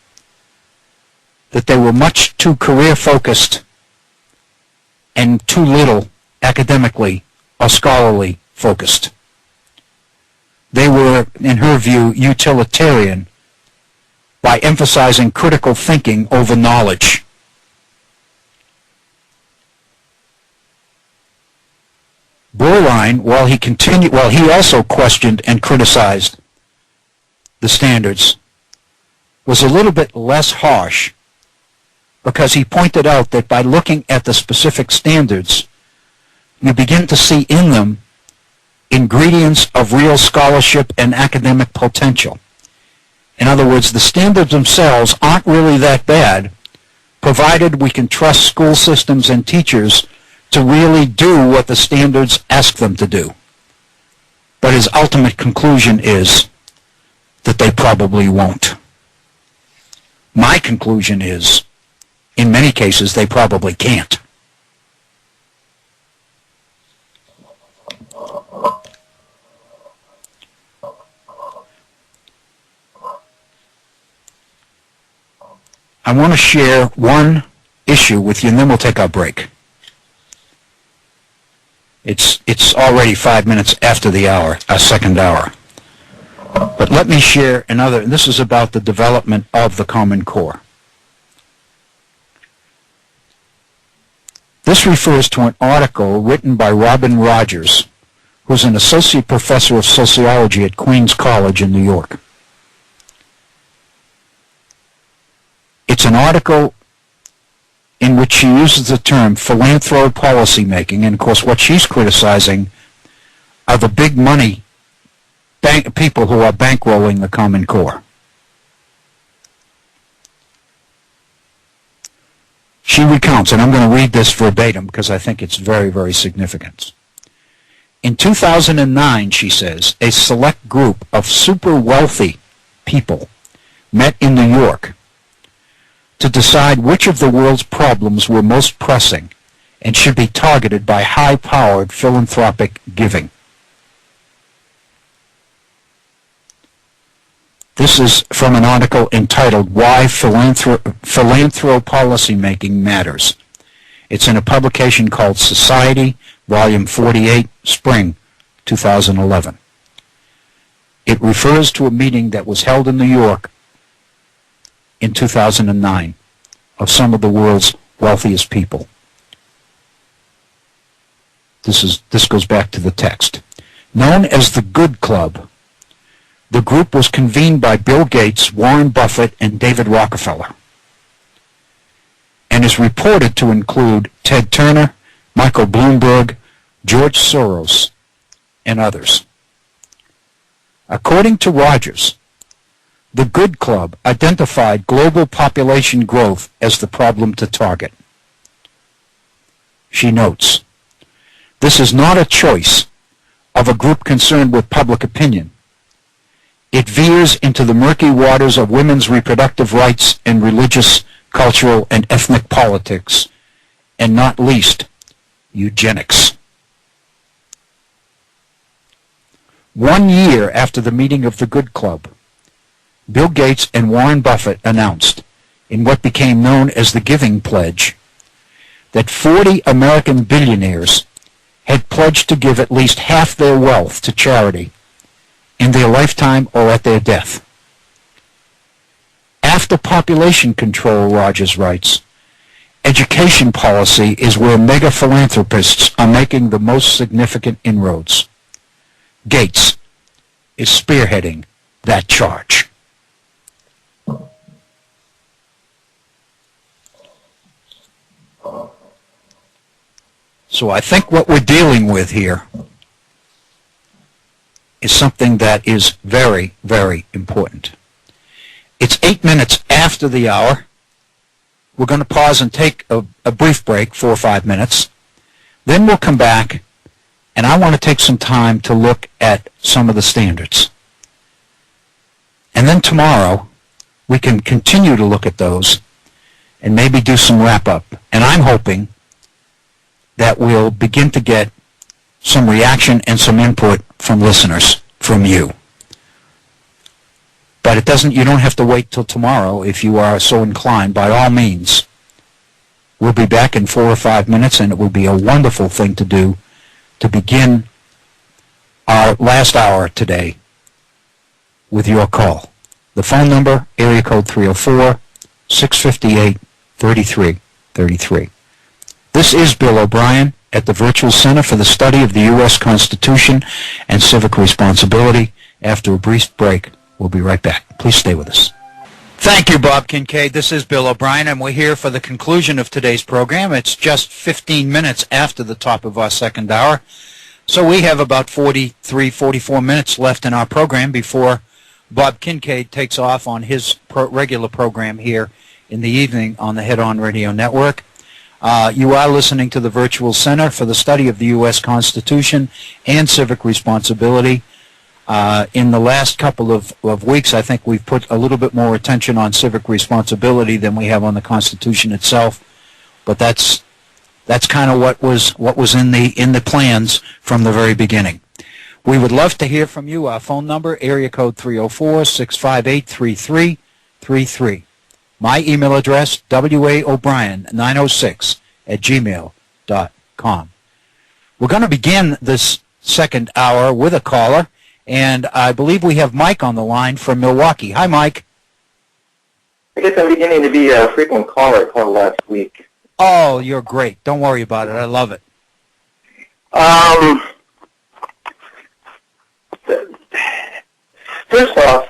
that they were much too career-focused and too little academically or scholarly focused. They were, in her view, utilitarian by emphasizing critical thinking over knowledge. Borline, while he also questioned and criticized the standards, was a little bit less harsh because he pointed out that by looking at the specific standards, you begin to see in them ingredients of real scholarship and academic potential. In other words, the standards themselves aren't really that bad, provided we can trust school systems and teachers to really do what the standards ask them to do. but his ultimate conclusion is that they probably won't. My conclusion is, in many cases, they probably can't. I want to share one issue with you, and then we'll take our break. It's already 5 minutes after the hour, our second hour. But let me share another, and this is about the development of the Common Core. This refers to an article written by Robin Rogers, who's an associate professor of sociology at Queens College in New York. It's an article in which she uses the term philanthro policymaking, and of course what she's criticizing are the big money people who are bankrolling the Common Core. She recounts, and I'm going to read this verbatim because I think it's very, very significant. In 2009, she says, a select group of super wealthy people met in New York to decide which of the world's problems were most pressing and should be targeted by high-powered philanthropic giving. This is from an article entitled Why Philanthro Policymaking Matters. It's in a publication called Society, Volume 48, Spring 2011. It refers to a meeting that was held in New York in 2009 of some of the world's wealthiest people. This goes back to the text. Known as the Good Club, the group was convened by Bill Gates, Warren Buffett, and David Rockefeller, and is reported to include Ted Turner, Michael Bloomberg, George Soros, and others. According to Rogers, the Good Club identified global population growth as the problem to target. She notes, this is not a choice of a group concerned with public opinion. It veers into the murky waters of women's reproductive rights and religious, cultural, and ethnic politics, and not least, eugenics. 1 year after the meeting of the Good Club, Bill Gates and Warren Buffett announced, in what became known as the Giving Pledge, that 40 American billionaires had pledged to give at least half their wealth to charity in their lifetime or at their death. After population control, Rogers writes, education policy is where mega philanthropists are making the most significant inroads. Gates is spearheading that charge. So I think what we're dealing with here is something that is very, very important. It's 8 minutes after the hour. We're going to pause and take a brief break, 4 or 5 minutes. Then we'll come back, and I want to take some time to look at some of the standards. And then tomorrow, we can continue to look at those and maybe do some wrap-up. And I'm hoping that we'll begin to get some reaction and some input from listeners, from you. But you don't have to wait till tomorrow if you are so inclined. By all means, we'll be back in 4 or 5 minutes, and it will be a wonderful thing to do to begin our last hour today with your call. The phone number, area code 304-658-3333. This is Bill O'Brien at the Virtual Center for the Study of the U.S. Constitution and Civic Responsibility. After a brief break, we'll be right back. Please stay with us. Thank you, Bob Kincaid. This is Bill O'Brien, and we're here for the conclusion of today's program. It's just 15 minutes after the top of our second hour, so we have about 43, 44 minutes left in our program before Bob Kincaid takes off on his regular program here in the evening on the Head On Radio Network. You are listening to the Virtual Center for the Study of the U.S. Constitution and Civic Responsibility. In the last couple of weeks, I think we've put a little bit more attention on civic responsibility than we have on the Constitution itself. But that's kind of what was in the plans from the very beginning. We would love to hear from you. Our phone number, area code 304-658-3333. My email address, waobrien906@gmail.com. We're going to begin this second hour with a caller, and I believe we have Mike on the line from Milwaukee. Hi, Mike. I guess I'm beginning to be a frequent caller. I called last week. Oh, you're great. Don't worry about it. I love it. First off,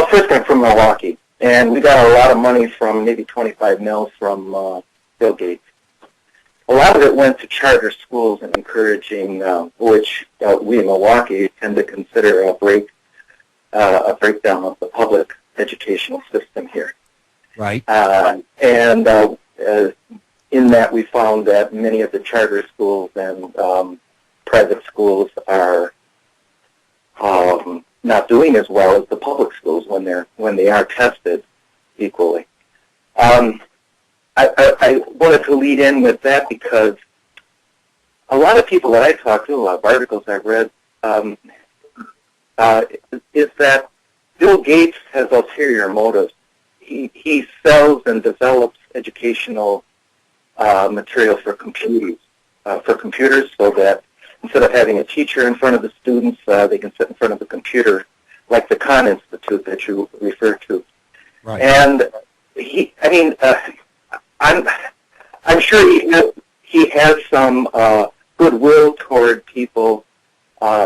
first I'm from Milwaukee, and we got a lot of money from maybe 25 mils from Bill Gates. A lot of it went to charter schools and encouraging, which we in Milwaukee tend to consider a breakdown of the public educational system here. Right. In that we found that many of the charter schools and private schools are not doing as well as the public schools when they are tested equally. I wanted to lead in with that because a lot of people that I talk to, a lot of articles I've read, is that Bill Gates has ulterior motives. He sells and develops educational material for computers, so that instead of having a teacher in front of the students, they can sit in front of the computer, like the Khan Institute that you referred to. Right. And I'm sure he has some goodwill toward people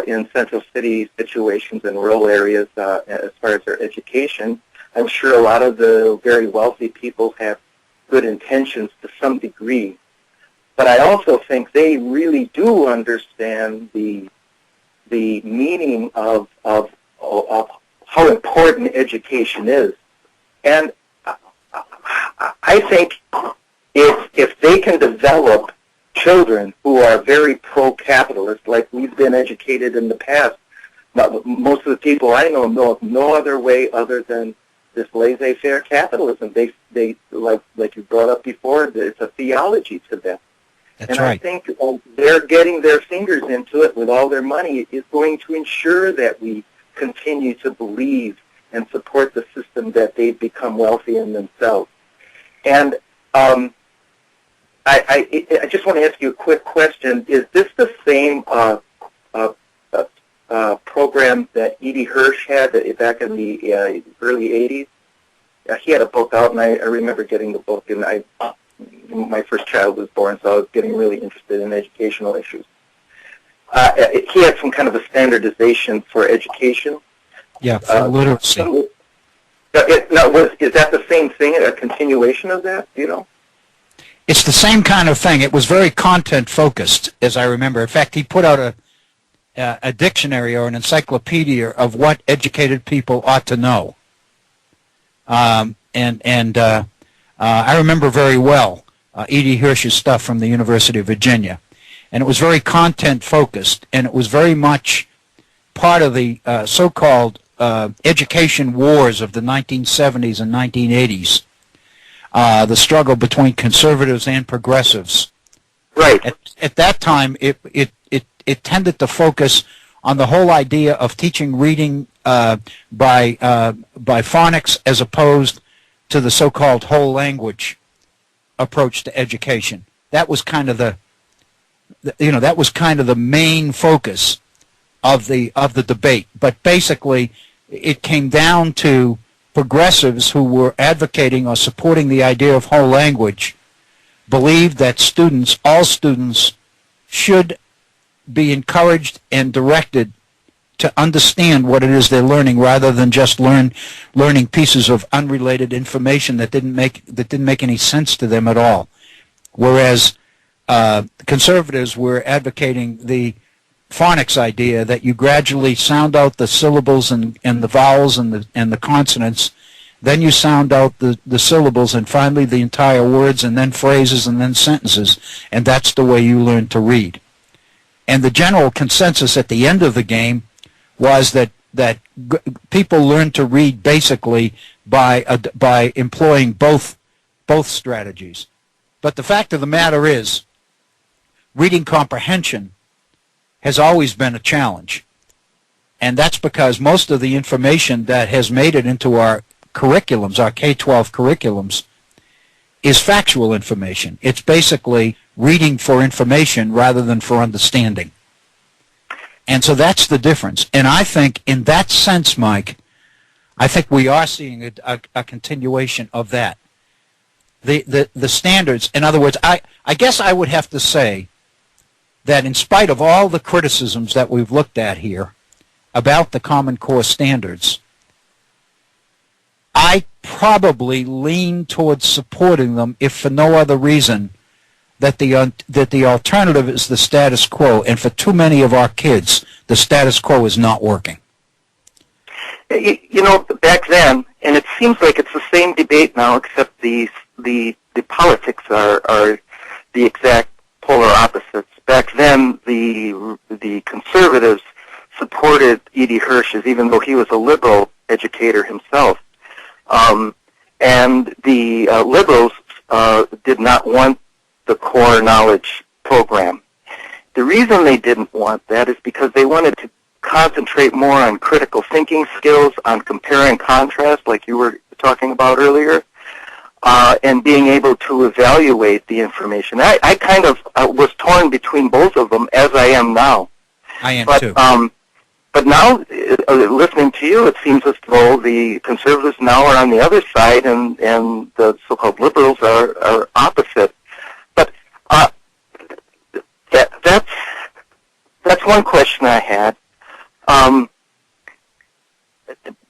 in central city situations and rural areas as far as their education. I'm sure a lot of the very wealthy people have good intentions to some degree, but I also think they really do understand the meaning of how important education is. And I think if they can develop children who are very pro-capitalist, like we've been educated in the past, most of the people I know of no other way other than this laissez-faire capitalism. They like you brought up before, it's a theology to them. That's right. I think they're getting their fingers into it with all their money is going to ensure that we continue to believe and support the system that they've become wealthy in themselves. And I just want to ask you a quick question. Is this the same program that E.D. Hirsch had back in the early 80s? He had a book out, and I remember getting the book, and my first child was born, so I was getting really interested in educational issues. He had some kind of a standardization for education. Yeah, for literacy. Is that the same thing, a continuation of that, do you know? It's the same kind of thing. It was very content-focused, as I remember. In fact, he put out a dictionary or an encyclopedia of what educated people ought to know. I remember very well E.D. Hirsch's stuff from the University of Virginia. And it was very content-focused, and it was very much part of the so-called education wars of the 1970s and 1980s, the struggle between conservatives and progressives. Right. At that time, it tended to focus on the whole idea of teaching reading by phonics as opposed to the so-called whole language approach to education. That was kind of the main focus of the debate. But basically, it came down to progressives who were advocating or supporting the idea of whole language believed that all students, should be encouraged and directed to understand what it is they're learning, rather than just learning pieces of unrelated information that didn't make any sense to them at all. Whereas conservatives were advocating the phonics idea that you gradually sound out the syllables and the vowels and the consonants, then you sound out the syllables and finally the entire words and then phrases and then sentences, and that's the way you learn to read. And the general consensus at the end of the game was that people learned to read basically by employing both strategies. But the fact of the matter is, reading comprehension has always been a challenge. And that's because most of the information that has made it into our curriculums, our K-12 curriculums, is factual information. It's basically reading for information rather than for understanding. And so that's the difference. And I think in that sense, Mike, I think we are seeing a continuation of that. The standards, in other words, I guess I would have to say that in spite of all the criticisms that we've looked at here about the Common Core standards, I probably lean towards supporting them, if for no other reason, that the alternative is the status quo, and for too many of our kids, the status quo is not working. You know, back then, and it seems like it's the same debate now, except the politics are the exact polar opposites. Back then, the conservatives supported E.D. Hirsch's, even though he was a liberal educator himself. And the liberals did not want the core knowledge program. The reason they didn't want that is because they wanted to concentrate more on critical thinking skills, on compare and contrast, like you were talking about earlier, and being able to evaluate the information. I kind of was torn between both of them, as I am now. I am but, too. But now, listening to you, it seems as though the conservatives now are on the other side, and the so-called liberals are opposite. But that's one question I had.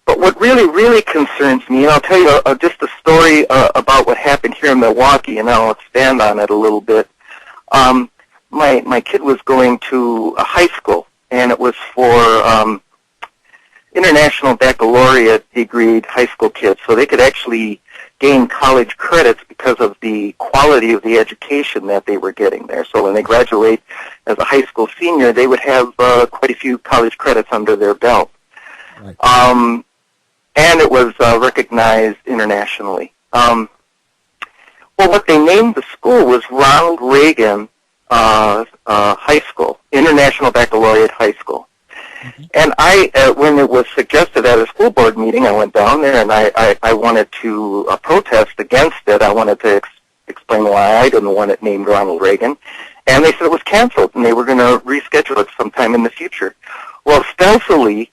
But what really concerns me, and I'll tell you just a story about what happened here in Milwaukee, and I'll expand on it a little bit. My kid was going to a high school, and it was for international baccalaureate degreed high school kids, so they could actually gain college credits because of the quality of the education that they were getting there. So when they graduate as a high school senior, they would have quite a few college credits under their belt. Right. And it was recognized internationally. Well, what they named the school was Ronald Reagan High School, International Baccalaureate High School. Mm-hmm. And when it was suggested at a school board meeting, I went down there and I wanted to protest against it. I wanted to explain why I didn't want it named Ronald Reagan. And they said it was canceled and they were going to reschedule it sometime in the future. Well, stealthily,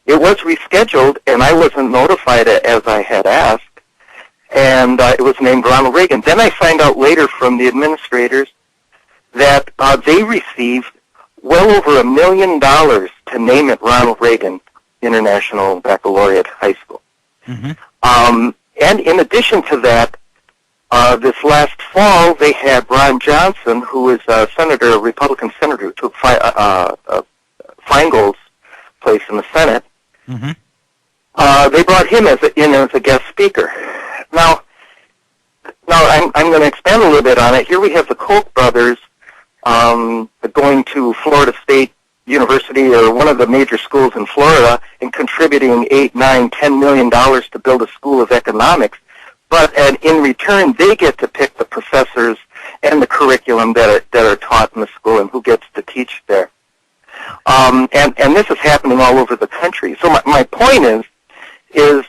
it was rescheduled, and I wasn't notified as I had asked, and it was named Ronald Reagan. Then I find out later from the administrators that they received well over $1 million to name it Ronald Reagan International Baccalaureate High School. Mm-hmm. And in addition to that, this last fall, they had Ron Johnson, who is a Republican senator who took Feingold's place in the Senate. Mm-hmm. They brought him in as a guest speaker. Now I'm going to expand a little bit on it. Here we have the Koch brothers going to Florida State University, or one of the major schools in Florida, and contributing $8, $9, $10 million to build a school of economics. But in return, they get to pick the professors and the curriculum that are taught in the school and who gets to teach there. And this is happening all over the country. So my point is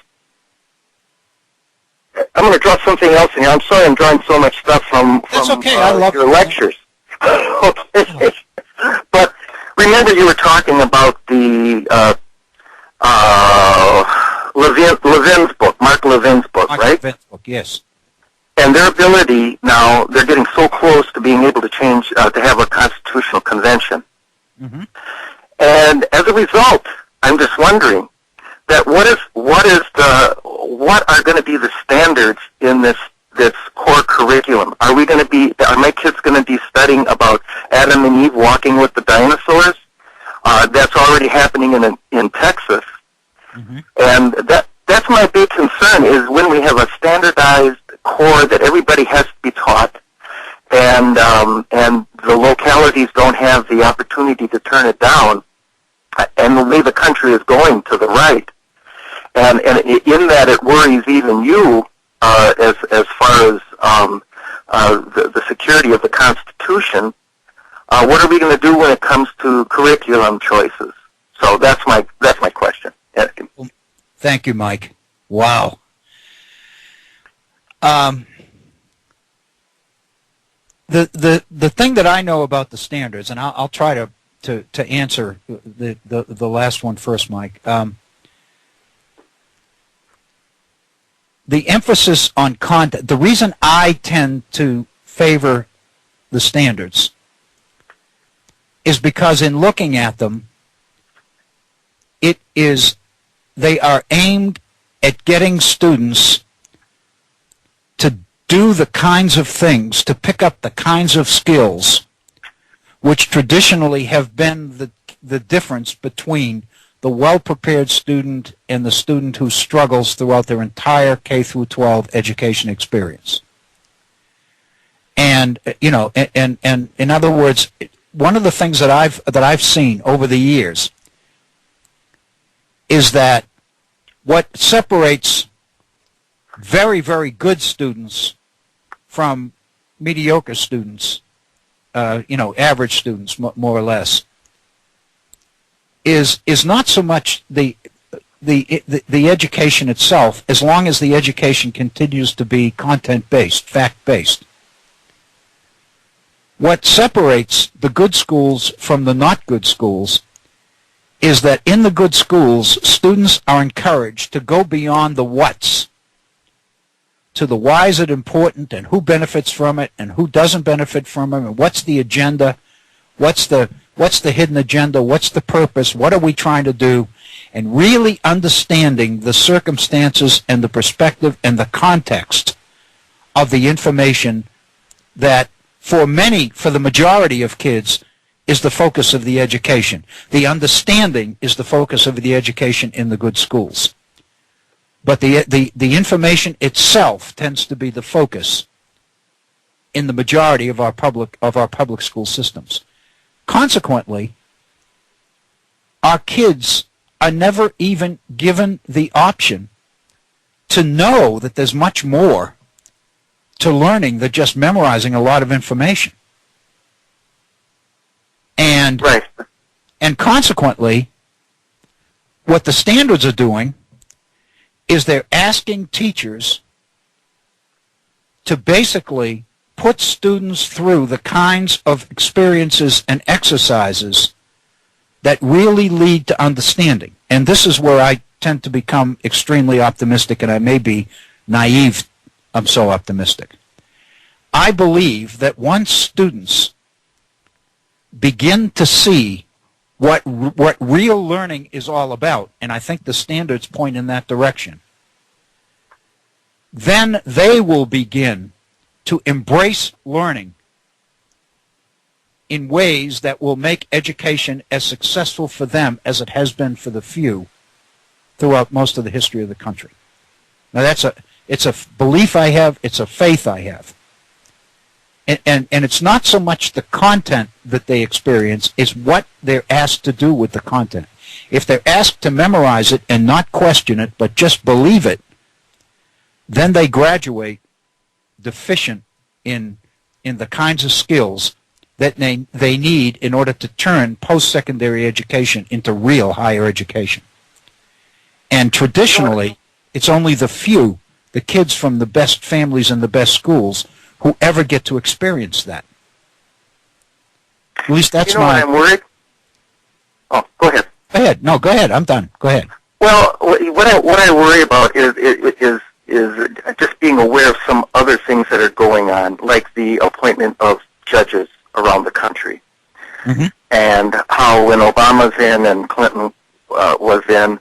I'm going to draw something else in here. I'm sorry I'm drawing so much stuff from okay. I love your lectures. Okay. But remember you were talking about the Levin's book, Mark Levin's book, right? Levin's book, yes. And their ability now, they're getting so close to being able to change, to have a constitutional convention. Mm-hmm. And as a result, I'm just wondering that what are going to be the standards in this core curriculum? Are my kids going to be studying about Adam and Eve walking with the dinosaurs? That's already happening in Texas. Mm-hmm. And that's my big concern, is when we have a standardized core that everybody has to be taught, and the localities don't have the opportunity to turn it down, and the way the country is going to the right. And in that, it worries even you as far as the security of the Constitution. What are we going to do when it comes to curriculum choices? So that's my question. Thank you, Mike. Wow. The thing that I know about the standards, and I'll try to answer the last one first, Mike. The emphasis on content, the reason I tend to favor the standards is because in looking at them, they are aimed at getting students to do the kinds of things, to pick up the kinds of skills which traditionally have been the difference between the well-prepared student and the student who struggles throughout their entire K through 12 education experience. And and in other words, one of the things that I've seen over the years is that what separates very, very good students from mediocre students, average students, more or less, is not so much the education itself, as long as the education continues to be content-based, fact-based. What separates the good schools from the not good schools is that in the good schools, students are encouraged to go beyond the whats to the why is it important and who benefits from it and who doesn't benefit from it and what's the agenda, what's the hidden agenda, what's the purpose, what are we trying to do, and really understanding the circumstances and the perspective and the context of the information that for the majority of kids is the focus of the education. The understanding is the focus of the education in the good schools. But the information itself tends to be the focus in the majority of our public school systems. Consequently, our kids are never even given the option to know that there's much more to learning than just memorizing a lot of information. And right. And consequently, what the standards are doing is they're asking teachers to basically put students through the kinds of experiences and exercises that really lead to understanding. And this is where I tend to become extremely optimistic, and I may be naive. I'm so optimistic. I believe that once students begin to see what real learning is all about, and I think the standards point in that direction, then they will begin to embrace learning in ways that will make education as successful for them as it has been for the few throughout most of the history of the country. Now it's a belief I have, it's a faith I have. And it's not so much the content that they experience, it's what they're asked to do with the content. If they're asked to memorize it and not question it, but just believe it, then they graduate deficient in the kinds of skills that they need in order to turn post-secondary education into real higher education. And traditionally, it's only the few, the kids from the best families and the best schools, who ever get to experience that. At least that's my... I'm worried? Oh, go ahead. Go ahead. No, go ahead. I'm done. Go ahead. Well, what I worry about is just being aware of some other things that are going on, like the appointment of judges around the country. Mm-hmm. And how when Obama's in and Clinton was in,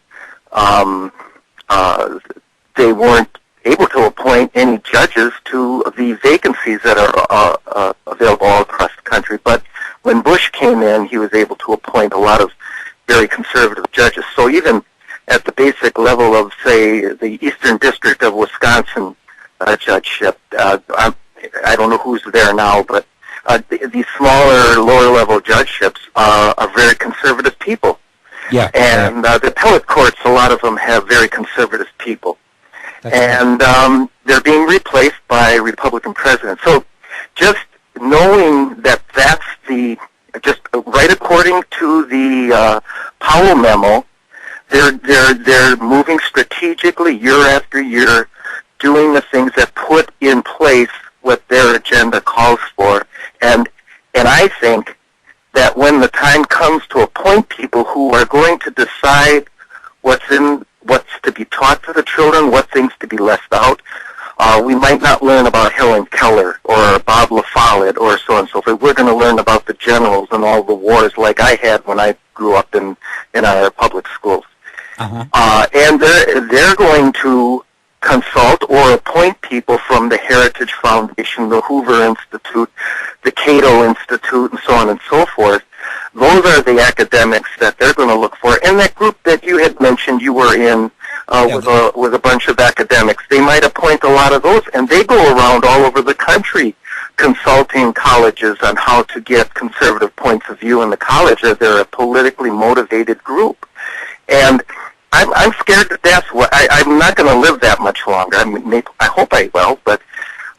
they weren't able to appoint any judges to the vacancies that are available all across the country. But when Bush came in, he was able to appoint a lot of very conservative judges. So even at the basic level of, say, the Eastern District of Wisconsin judgeship, I don't know who's there now, but these smaller, lower-level judgeships are very conservative people. Yeah. And the appellate courts, a lot of them have very conservative people. That's And they're being replaced by Republican presidents. So just knowing that that's just right according to the Powell memo, they're moving strategically year after year, doing the things that put in place what their agenda calls for. And I think that when the time comes to appoint people who are going to decide what's to be taught to the children, what things to be left out, we might not learn about Helen Keller or Bob La Follette or so and so forth. We're going to learn about the generals and all the wars like I had when I grew up in our public schools. And they're going to consult or appoint people from the Heritage Foundation, the Hoover Institute, the Cato Institute, and so on and so forth. Those are the academics that they're going to look for. And that group that you had mentioned you were in with a bunch of academics, they might appoint a lot of those, and they go around all over the country consulting colleges on how to get conservative points of view in the college. They're a politically motivated group. And I'm scared to death. I'm not going to live that much longer. I hope I will, but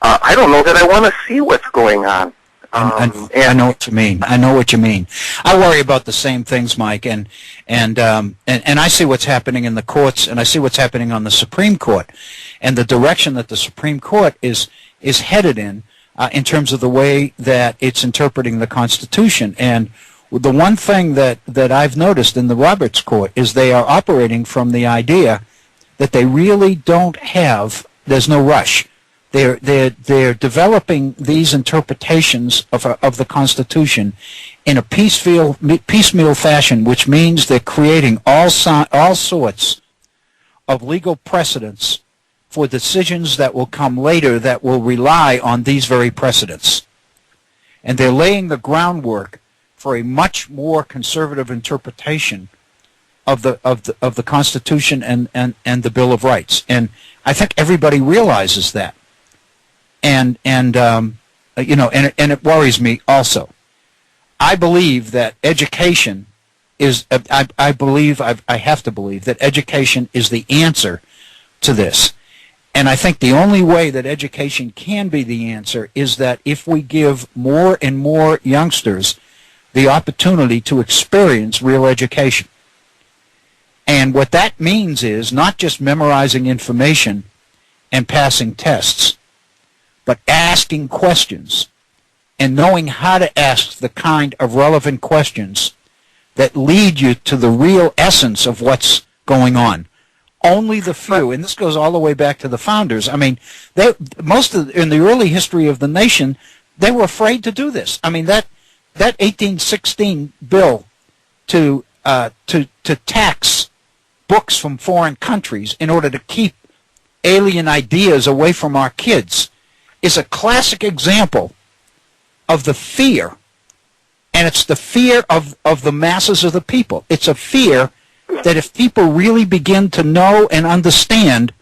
I don't know that I want to see what's going on. I know what you mean. I know what you mean. I worry about the same things, Mike, and I see what's happening in the courts, and I see what's happening on the Supreme Court, and the direction that the Supreme Court is headed in terms of the way that it's interpreting the Constitution. And the one thing that I've noticed in the Roberts Court is they are operating from the idea that they really don't have, there's no rush. They're developing these interpretations of the Constitution in a piecemeal fashion, which means they're creating all sorts of legal precedents for decisions that will come later that will rely on these very precedents. And they're laying the groundwork for a much more conservative interpretation of the Constitution and the Bill of Rights. And I think everybody realizes that. And it worries me also. I believe that education is, I have to believe that education is the answer to this. And I think the only way that education can be the answer is that if we give more and more youngsters the opportunity to experience real education. And what that means is not just memorizing information and passing tests, but asking questions and knowing how to ask the kind of relevant questions that lead you to the real essence of what's going on. Only the few, and this goes all the way back to the founders. I mean, in the early history of the nation, they were afraid to do this. I mean, that 1816 bill to tax books from foreign countries in order to keep alien ideas away from our kids is a classic example of the fear, and it's the fear of the masses of the people. It's a fear that if people really begin to know and understand,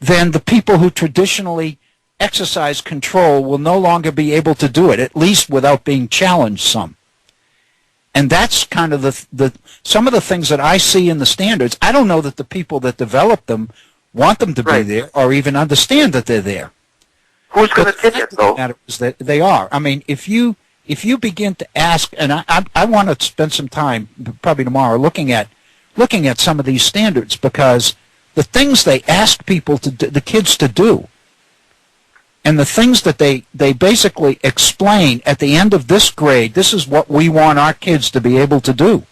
then the people who traditionally exercise control will no longer be able to do it, at least without being challenged some. And that's kind of some of the things that I see in the standards. I don't know that the people that develop them want them to be there or even understand that they're there. Who's going to teach it, though? Is that they are. I mean, if you begin to ask, and I want to spend some time, probably tomorrow, looking at some of these standards, because the things they ask people the kids to do, and the things that they basically explain at the end of this grade, this is what we want our kids to be able to do.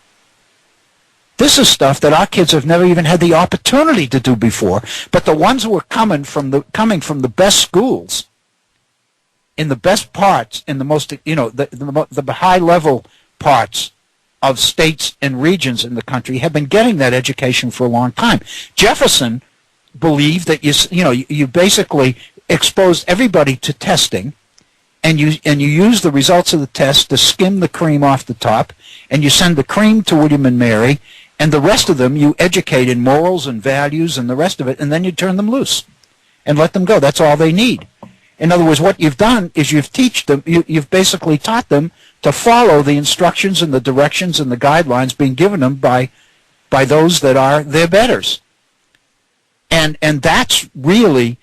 This is stuff that our kids have never even had the opportunity to do before. But the ones who are coming from the best schools, in the best parts, in the most, the high level parts of states and regions in the country, have been getting that education for a long time. Jefferson believed that you basically exposed everybody to testing, and you use the results of the test to skim the cream off the top, and you send the cream to William and Mary. And the rest of them you educate in morals and values and the rest of it, and then you turn them loose and let them go. That's all they need. In other words, what you've done is you've basically taught them to follow the instructions and the directions and the guidelines being given them by by those that are their betters. And that's really,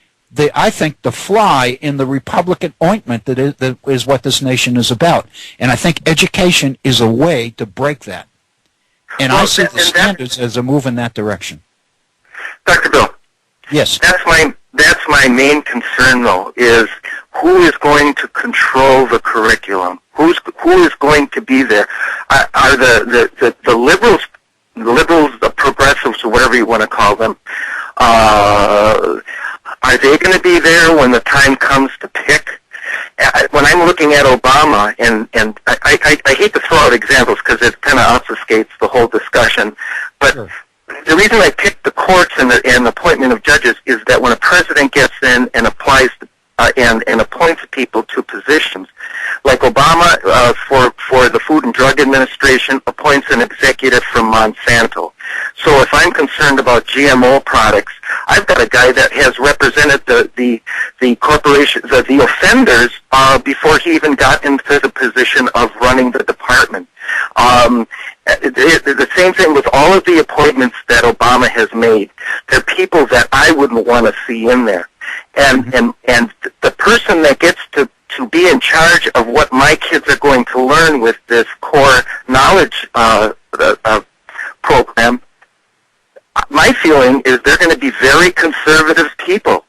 I think, the fly in the Republican ointment that is what this nation is about. And I think education is a way to break that. And I see the standards as a move in that direction. Dr. Bill. Yes. That's my main concern, though, is who is going to control the curriculum? Who is going to be there? Are the liberals, the progressives, or whatever you want to call them, are they going to be there when the time comes to pick? When I'm looking at Obama, and I hate to throw out examples because it kind of obfuscates the whole discussion, but sure. The reason I picked the courts and the appointment of judges is that when a president gets in and applies and appoints people to positions, like Obama for the Food and Drug Administration appoints an executive from Monsanto. So if I'm concerned about GMO products, I've got a guy that has represented the corporations, the offenders, before he even got into the position of running the department. The same thing with all of the appointments that Obama has made. They're people that I wouldn't want to see in there. And the person that gets to be in charge of what my kids are going to learn with this core knowledge program, my feeling is they're going to be very conservative people.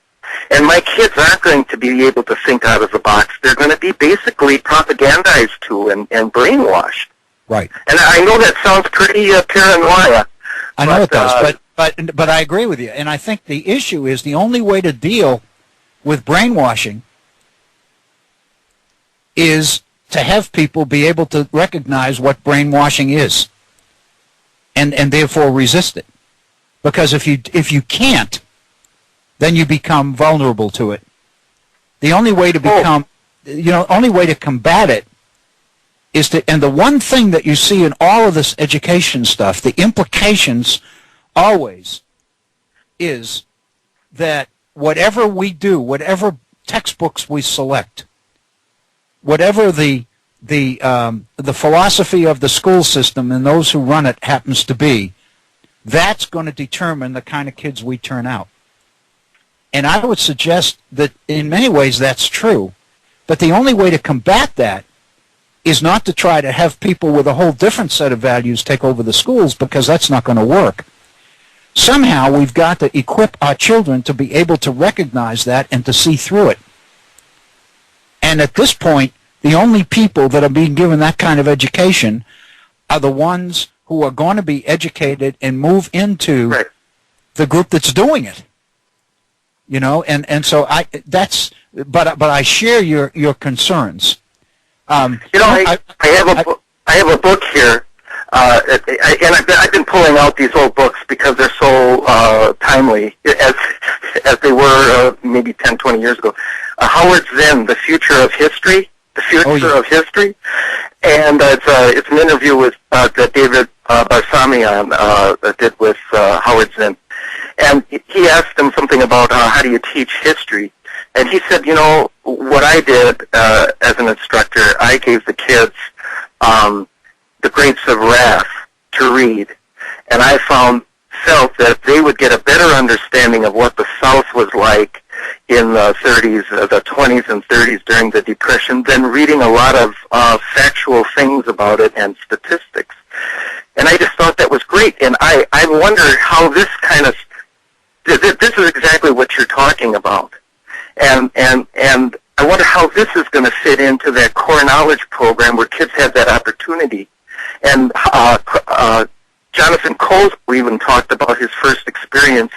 And my kids aren't going to be able to think out of the box. They're going to be basically propagandized to and brainwashed. Right. And I know that sounds pretty paranoia. I know it does, but I agree with you. And I think the issue is the only way to deal with brainwashing is to have people be able to recognize what brainwashing is and therefore resist it. Because if you can't, then you become vulnerable to it. The only way to only way to combat it is and the one thing that you see in all of this education stuff, the implications always is that whatever we do, whatever textbooks we select, whatever the philosophy of the school system and those who run it happens to be, that's going to determine the kind of kids we turn out. And I would suggest that in many ways that's true, but the only way to combat that is not to try to have people with a whole different set of values take over the schools, because that's not going to work. Somehow we've got to equip our children to be able to recognize that and to see through it. And at this point, the only people that are being given that kind of education are the ones who are going to be educated and move into the group that's doing it. You know, and so but I share your concerns. I have a book here, and I've been pulling out these old books because they're so timely, as they were maybe 10, 20 years ago. Howard Zinn, The Future of History, of History, and it's an interview with that David Barsamian did with Howard Zinn, and he asked him something about how do you teach history. And he said, you know, what I did as an instructor, I gave the kids the Grapes of Wrath to read. And I felt that they would get a better understanding of what the South was like in the 30s, the 20s and 30s during the Depression than reading a lot of factual things about it and statistics. And I just thought that was great. And I wonder how this this is exactly what you're talking about. And I wonder how this is going to fit into that core knowledge program where kids have that opportunity. And Jonathan Cole even talked about his first experience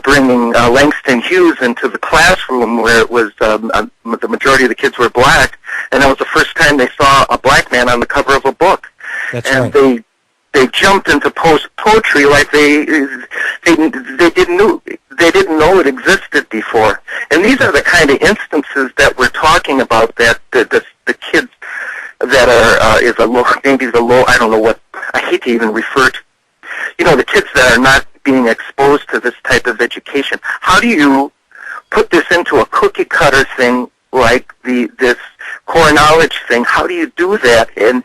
bringing Langston Hughes into the classroom where it was the majority of the kids were black, and that was the first time they saw a black man on the cover of a book. That's and right. They jumped into poetry like they didn't know it existed before. And these are the kind of instances that we're talking about, that the kids that are I don't know what, I hate to even refer to, the kids that are not being exposed to this type of education. How do you put this into a cookie cutter thing like this core knowledge thing. How do you do that? And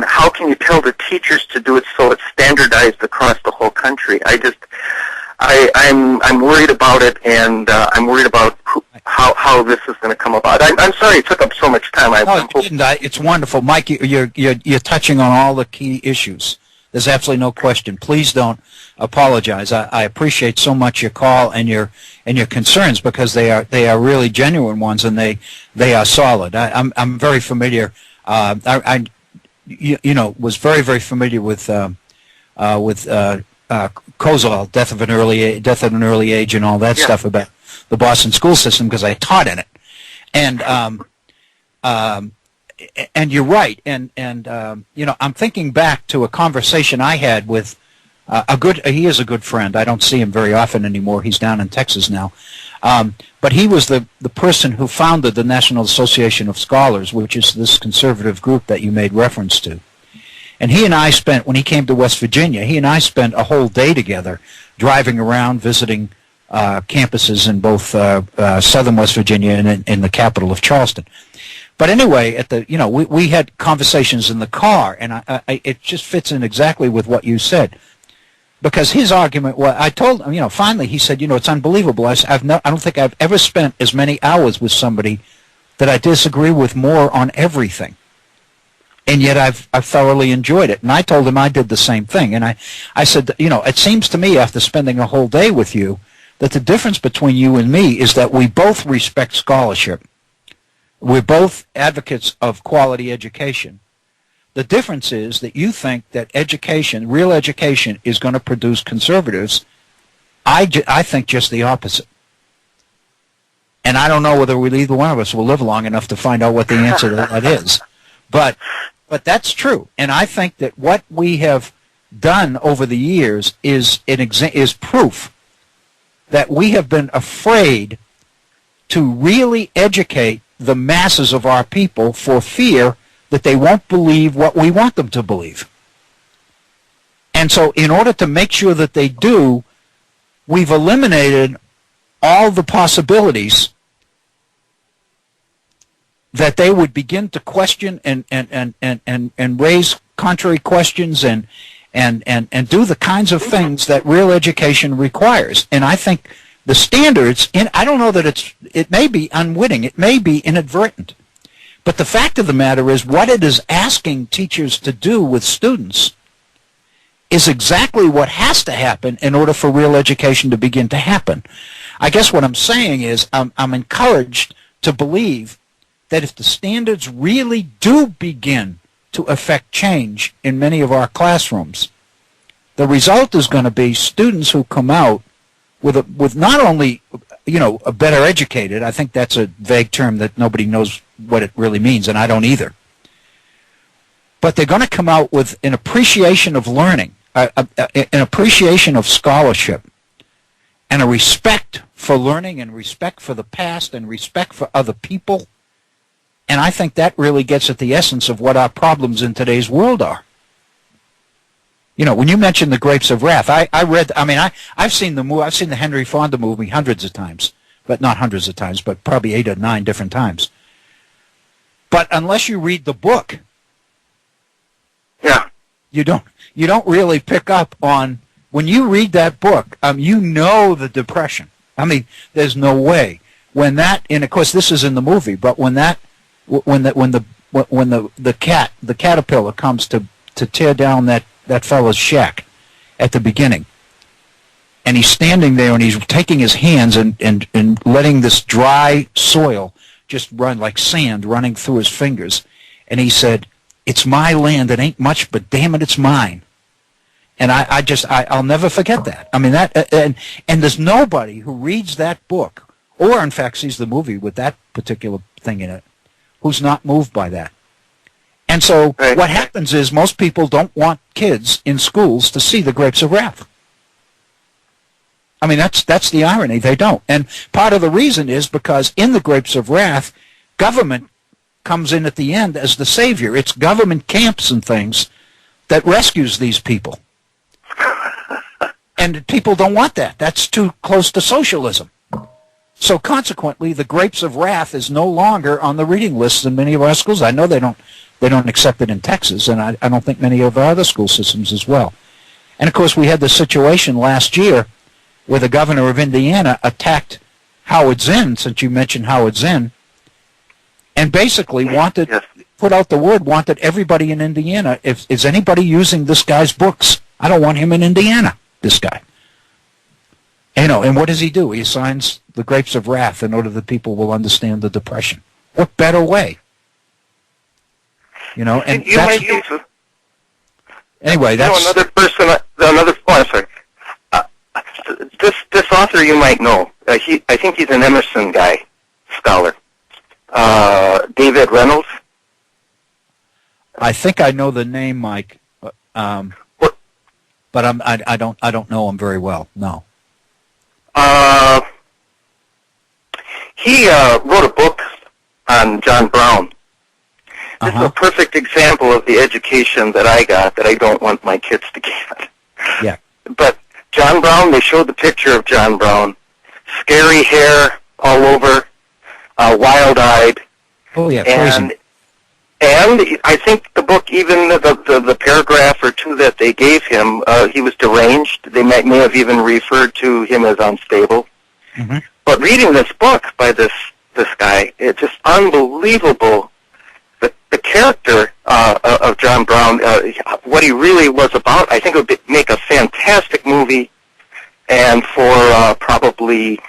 how can you tell the teachers to do it so it's standardized across the whole country? I'm worried about it, and I'm worried about how this is going to come about. I'm sorry it took up so much time. It's wonderful, Mike. You're touching on all the key issues. There's absolutely no question. Please don't apologize. I appreciate so much your call and your concerns, because they are really genuine ones, and they are solid. I'm very familiar. I was very familiar with Kozol, death at an early age, and all that stuff about the Boston school system, because I taught in it. And you're right. And I'm thinking back to a conversation I had with he is a good friend. I don't see him very often anymore. He's down in Texas now. But he was the person who founded the National Association of Scholars, which is this conservative group that you made reference to. And he and I spent, when he came to West Virginia, he and I spent a whole day together driving around, visiting campuses in both southern West Virginia and in the capital of Charleston. But anyway, we had conversations in the car, and it just fits in exactly with what you said. Because his argument was, I told him, finally he said, it's unbelievable. I don't think I've ever spent as many hours with somebody that I disagree with more on everything. And yet I've thoroughly enjoyed it. And I told him I did the same thing. And I said, it seems to me, after spending a whole day with you, that the difference between you and me is that we both respect scholarship. We're both advocates of quality education. The difference is that you think that education, real education, is going to produce conservatives. I think just the opposite. And I don't know whether either one of us will live long enough to find out what the answer to that is. But that's true. And I think that what we have done over the years is proof that we have been afraid to really educate the masses of our people for fear that they won't believe what we want them to believe. And so in order to make sure that they do, we've eliminated all the possibilities that they would begin to question and raise contrary questions and do the kinds of things that real education requires. And I think the standards, and I don't know that it may be unwitting, it may be inadvertent, but the fact of the matter is what it is asking teachers to do with students is exactly what has to happen in order for real education to begin to happen. I guess what I'm saying is I'm encouraged to believe that if the standards really do begin to affect change in many of our classrooms, the result is going to be students who come out with not only a better educated. I think that's a vague term that nobody knows what it really means, and I don't either. But they're going to come out with an appreciation of learning, an appreciation of scholarship, and a respect for learning, and respect for the past, and respect for other people. And I think that really gets at the essence of what our problems in today's world are. When you mentioned The Grapes of Wrath, I've seen the Henry Fonda movie hundreds of times, but not hundreds of times, but probably 8 or 9 different times. But unless you read the book, you don't really pick up on, when you read that book, the depression. There's no way when that, and of course this is in the movie, but when the caterpillar comes to tear down that fellow's shack at the beginning, and he's standing there and he's taking his hands and letting this dry soil just run like sand running through his fingers, and he said, "It's my land. It ain't much, but damn it, it's mine." And I'll never forget that. And there's nobody who reads that book, or in fact sees the movie with that particular thing in it, who's not moved by that. And so what happens is most people don't want kids in schools to see The Grapes of Wrath. That's the irony. They don't. And part of the reason is because in The Grapes of Wrath, government comes in at the end as the savior. It's government camps and things that rescues these people. And people don't want that. That's too close to socialism. So consequently, the Grapes of Wrath is no longer on the reading lists in many of our schools. I know they don't accept it in Texas, and I don't think many of our other school systems as well. And of course, we had the situation last year where the governor of Indiana attacked Howard Zinn, since you mentioned Howard Zinn, and basically put out the word, wanted everybody in Indiana, is anybody using this guy's books? I don't want him in Indiana, this guy. And what does he do? He assigns the Grapes of Wrath in order that people will understand the Depression. What better way? And anyway, that's another person. This author you might know. I think he's an Emerson guy, scholar. David Reynolds. I think I know the name, Mike, but I don't know him very well. No. He wrote a book on John Brown. This is a perfect example of the education that I got that I don't want my kids to get. Yeah. But John Brown, they showed the picture of John Brown. Scary hair all over, wild-eyed. Oh, yeah, crazy. And I think the book, even the paragraph or two that they gave him, he was deranged. They may have even referred to him as unstable. Mm-hmm. But reading this book by this guy, it's just unbelievable. The character of John Brown, what he really was about, I think it would make a fantastic movie, and for probably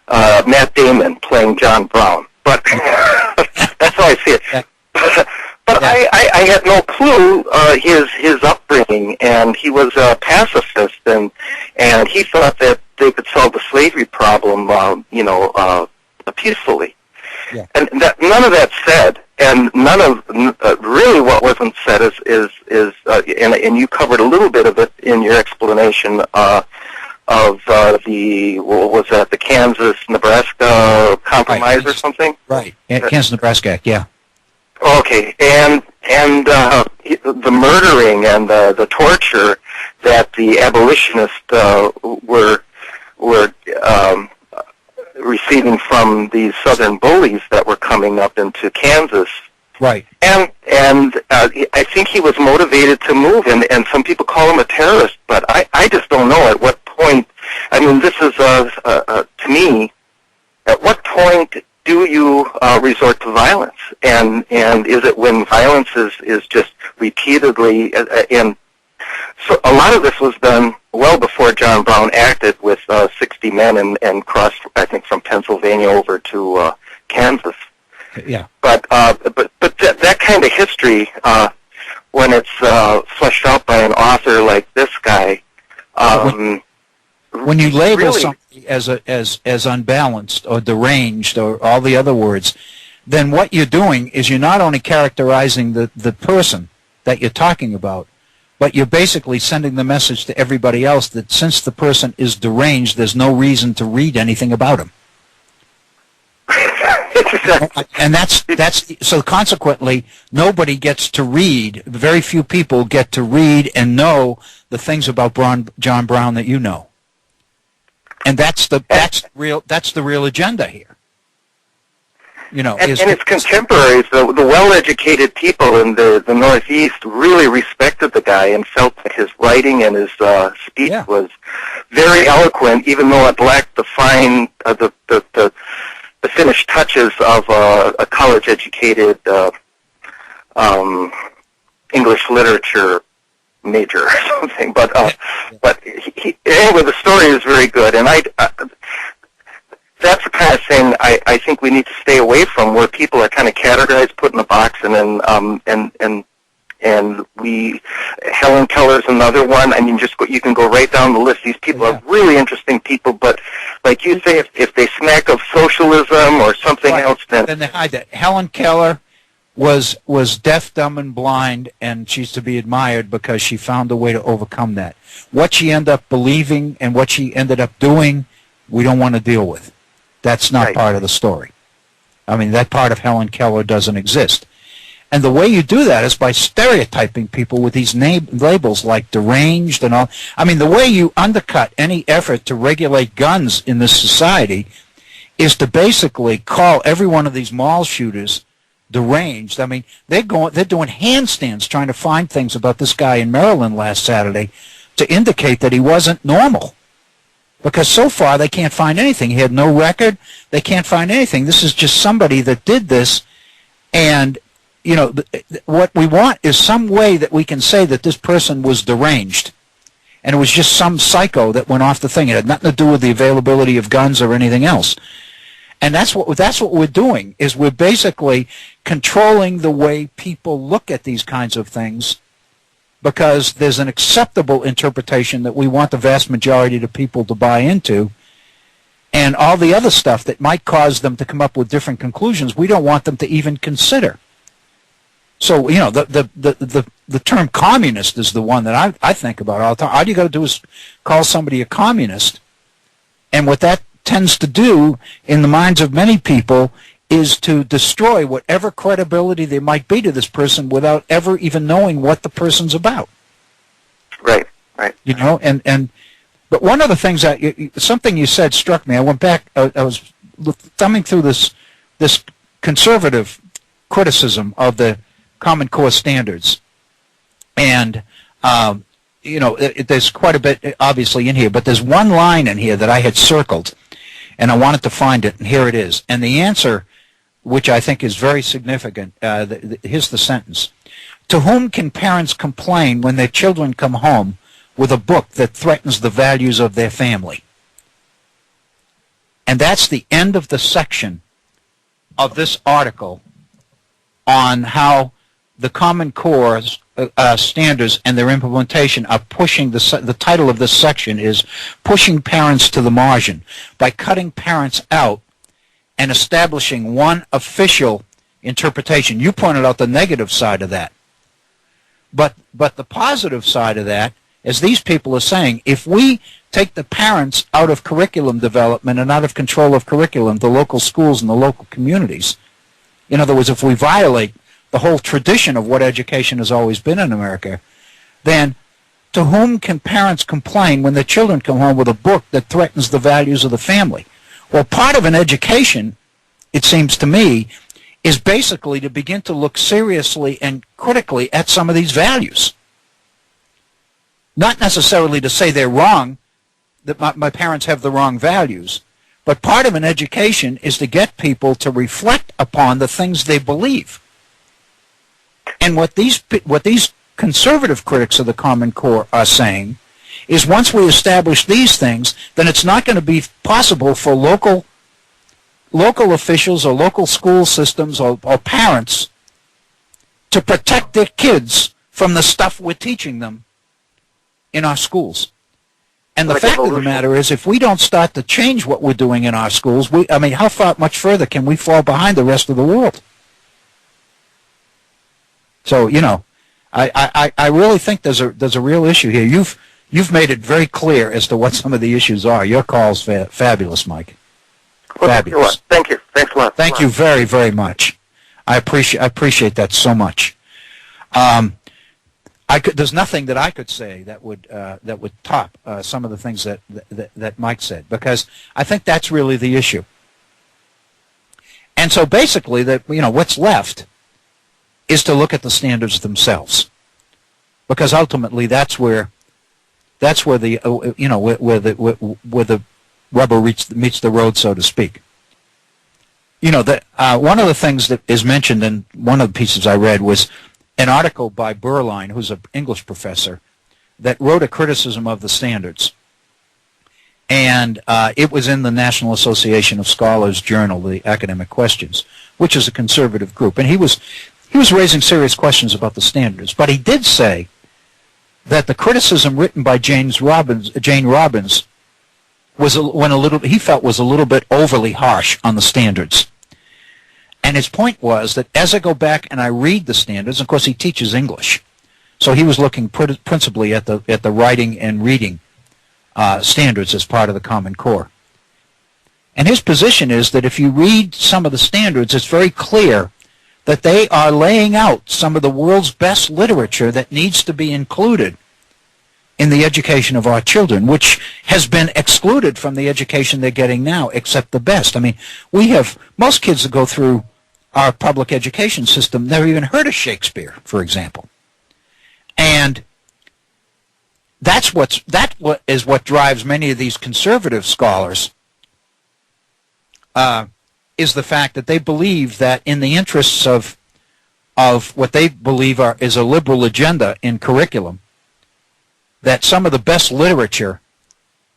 Matt Damon playing John Brown. But that's how I see it. But I had no clue his upbringing, and he was a pacifist, and he thought that they could solve the slavery problem, peacefully. Yeah. And none of that said, and none of really what wasn't said is and you covered a little bit of it in your explanation of the Kansas-Nebraska Compromise or something? Right. Kansas-Nebraska Act, yeah. Okay, and the murdering and the torture that the abolitionists were receiving from these southern bullies that were coming up into Kansas. Right. And I think he was motivated to move, and some people call him a terrorist, but I just don't know at what point. I mean, this is, to me, at what point do you resort to violence? And is it when violence is just repeatedly, and so a lot of this was done well before John Brown acted with 60 men and crossed, I think, from Pennsylvania over to Kansas. Yeah. But that kind of history, when it's fleshed out by an author like this guy, when you label really, something as unbalanced or deranged or all the other words, then what you're doing is you're not only characterizing the person that you're talking about, but you're basically sending the message to everybody else that since the person is deranged, there's no reason to read anything about him. And that's so consequently nobody gets to read. Very few people get to read and know the things about John Brown that you know. And that's the real agenda here. And its contemporaries, the well-educated people in the Northeast, really respected the guy and felt that his writing and his speech was very eloquent, even though it lacked the fine, the finished touches of a college-educated English literature major or something. But anyway, the story is very good, and that's the kind of thing I think we need to stay away from, where people are kind of categorized, put in a box, and then Helen Keller's another one. I mean, you can go right down the list. These people are really interesting people, but like you say, if they smack of socialism or something else, then they hide that. Helen Keller was deaf, dumb, and blind, and she's to be admired because she found a way to overcome that. What she ended up believing and what she ended up doing, we don't want to deal with. That's not part of the story. I mean, that part of Helen Keller doesn't exist. And the way you do that is by stereotyping people with these labels like deranged and all. I mean, the way you undercut any effort to regulate guns in this society is to basically call every one of these mall shooters deranged. I mean, they're doing handstands trying to find things about this guy in Maryland last Saturday to indicate that he wasn't normal. Because so far they can't find anything. He had no record. They can't find anything. This is just somebody that did this. And, you know, what we want is some way that we can say that this person was deranged. And it was just some psycho that went off the thing. It had nothing to do with the availability of guns or anything else. And that's what we're doing, is we're basically controlling the way people look at these kinds of things, because there's an acceptable interpretation that we want the vast majority of people to buy into, and all the other stuff that might cause them to come up with different conclusions, we don't want them to even consider. So, you know, the term communist is the one that I think about all the time. All you got to do is call somebody a communist, and what that tends to do in the minds of many people is to destroy whatever credibility there might be to this person without ever even knowing what the person's about. Right, right. You know, but one of the things that something you said struck me. I went back. I was thumbing through this conservative criticism of the Common Core standards, and you know, there's quite a bit obviously in here, but there's one line in here that I had circled, and I wanted to find it, and here it is. And the answer, which I think is very significant, here's the sentence. To whom can parents complain when their children come home with a book that threatens the values of their family? And that's the end of the section of this article on how the Common Core standards and their implementation are pushing, the title of this section is Pushing Parents to the Margin, by cutting parents out and establishing one official interpretation. You pointed out the negative side of that. But the positive side of that, as these people are saying, if we take the parents out of curriculum development and out of control of curriculum, the local schools and the local communities, in other words, if we violate the whole tradition of what education has always been in America, then to whom can parents complain when their children come home with a book that threatens the values of the family? Well, part of an education, it seems to me, is basically to begin to look seriously and critically at some of these values. Not necessarily to say they're wrong, that my parents have the wrong values, but part of an education is to get people to reflect upon the things they believe. And what these conservative critics of the Common Core are saying is once we establish these things, then it's not going to be possible for local officials or local school systems or parents to protect their kids from the stuff we're teaching them in our schools. And the fact of the matter is, if we don't start to change what we're doing in our schools, how much further can we fall behind the rest of the world? So, you know, I really think there's a real issue here. You've made it very clear as to what some of the issues are. Your call's fabulous, Mike. Well, fabulous. Thank you. Thanks a lot. Thank you very, very much. I appreciate that so much. There's nothing that I could say that would top some of the things that Mike said, because I think that's really the issue. And so basically, what's left is to look at the standards themselves, because ultimately that's where the where the rubber meets the road, so to speak. You know, one of the things that is mentioned in one of the pieces I read was an article by Berline, who's an English professor, that wrote a criticism of the standards. And it was in the National Association of Scholars journal, the Academic Questions, which is a conservative group. And he was raising serious questions about the standards. But he did say that the criticism written by Jane Robbins was he felt was a little bit overly harsh on the standards. And his point was that as I go back and I read the standards, of course he teaches English, so he was looking principally at the writing and reading standards as part of the Common Core. And his position is that if you read some of the standards, it's very clear that they are laying out some of the world's best literature that needs to be included in the education of our children, which has been excluded from the education they're getting now, except the best. I mean, we have most kids that go through our public education system never even heard of Shakespeare, for example. And that is what drives many of these conservative scholars, is the fact that they believe that in the interests of what they believe is a liberal agenda in curriculum, that some of the best literature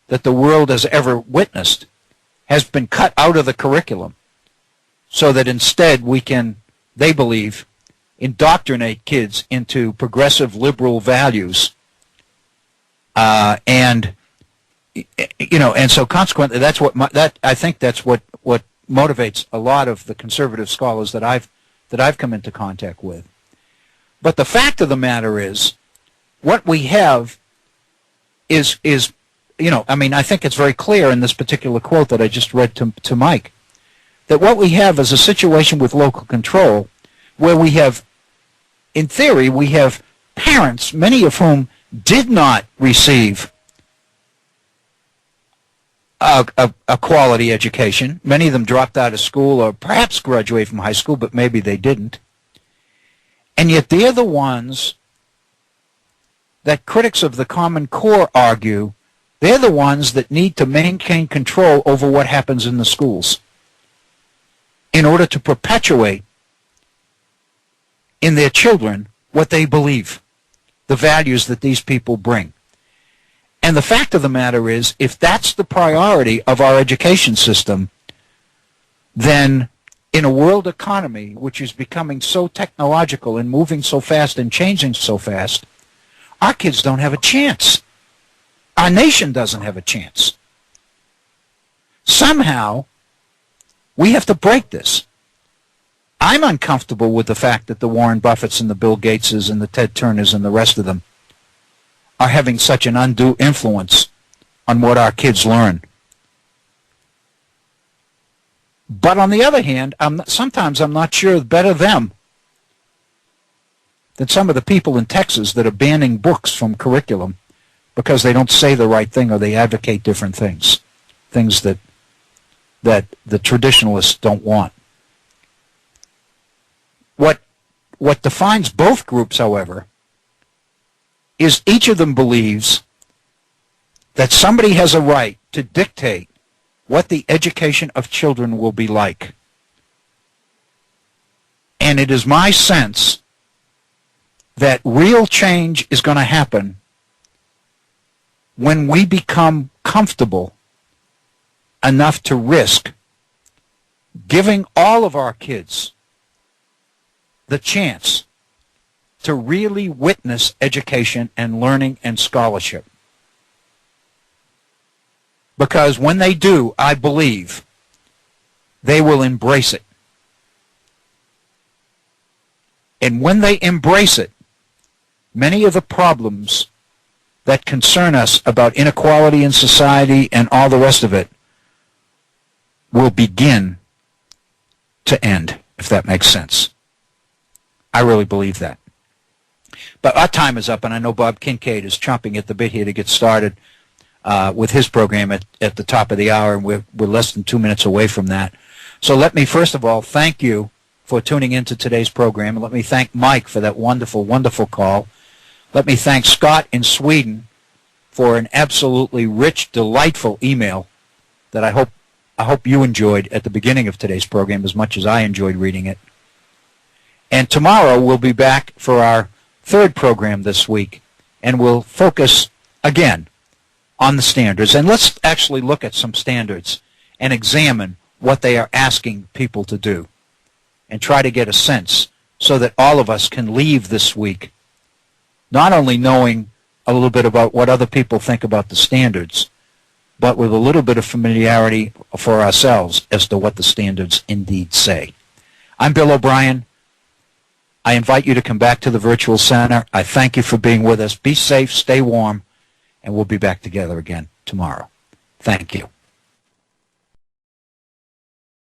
that the world has ever witnessed has been cut out of the curriculum, so that instead we can, they believe, indoctrinate kids into progressive liberal values, and so consequently, that's what I think that's what motivates a lot of the conservative scholars that I've come into contact with. But the fact of the matter is, what we have is I think it's very clear in this particular quote that I just read to Mike, that what we have is a situation with local control where we have, in theory, we have parents, many of whom did not receive a quality education. Many of them dropped out of school or perhaps graduated from high school, but maybe they didn't. And yet they're the ones that critics of the Common Core argue, they're the ones that need to maintain control over what happens in the schools in order to perpetuate in their children what they believe, the values that these people bring. And the fact of the matter is, if that's the priority of our education system, then in a world economy which is becoming so technological and moving so fast and changing so fast, our kids don't have a chance. Our nation doesn't have a chance. Somehow, we have to break this. I'm uncomfortable with the fact that the Warren Buffetts and the Bill Gateses and the Ted Turners and the rest of them are having such an undue influence on what our kids learn. But on the other hand, sometimes I'm not sure better them than some of the people in Texas that are banning books from curriculum because they don't say the right thing or they advocate different things, things that the traditionalists don't want. What defines both groups, however, is each of them believes that somebody has a right to dictate what the education of children will be like. And it is my sense that real change is going to happen when we become comfortable enough to risk giving all of our kids the chance to really witness education and learning and scholarship. Because when they do, I believe they will embrace it. And when they embrace it, many of the problems that concern us about inequality in society and all the rest of it will begin to end, if that makes sense. I really believe that. But our time is up, and I know Bob Kincaid is chomping at the bit here to get started with his program at the top of the hour, and we're less than 2 minutes away from that. So let me first of all thank you for tuning into today's program, and let me thank Mike for that wonderful, wonderful call. Let me thank Scott in Sweden for an absolutely rich, delightful email that I hope you enjoyed at the beginning of today's program as much as I enjoyed reading it. And tomorrow we'll be back for our third program this week, and we'll focus again on the standards. And let's actually look at some standards and examine what they are asking people to do and try to get a sense so that all of us can leave this week not only knowing a little bit about what other people think about the standards, but with a little bit of familiarity for ourselves as to what the standards indeed say. I'm Bill O'Brien. I invite you to come back to the Virtual Center. I thank you for being with us. Be safe, stay warm, and we'll be back together again tomorrow. Thank you.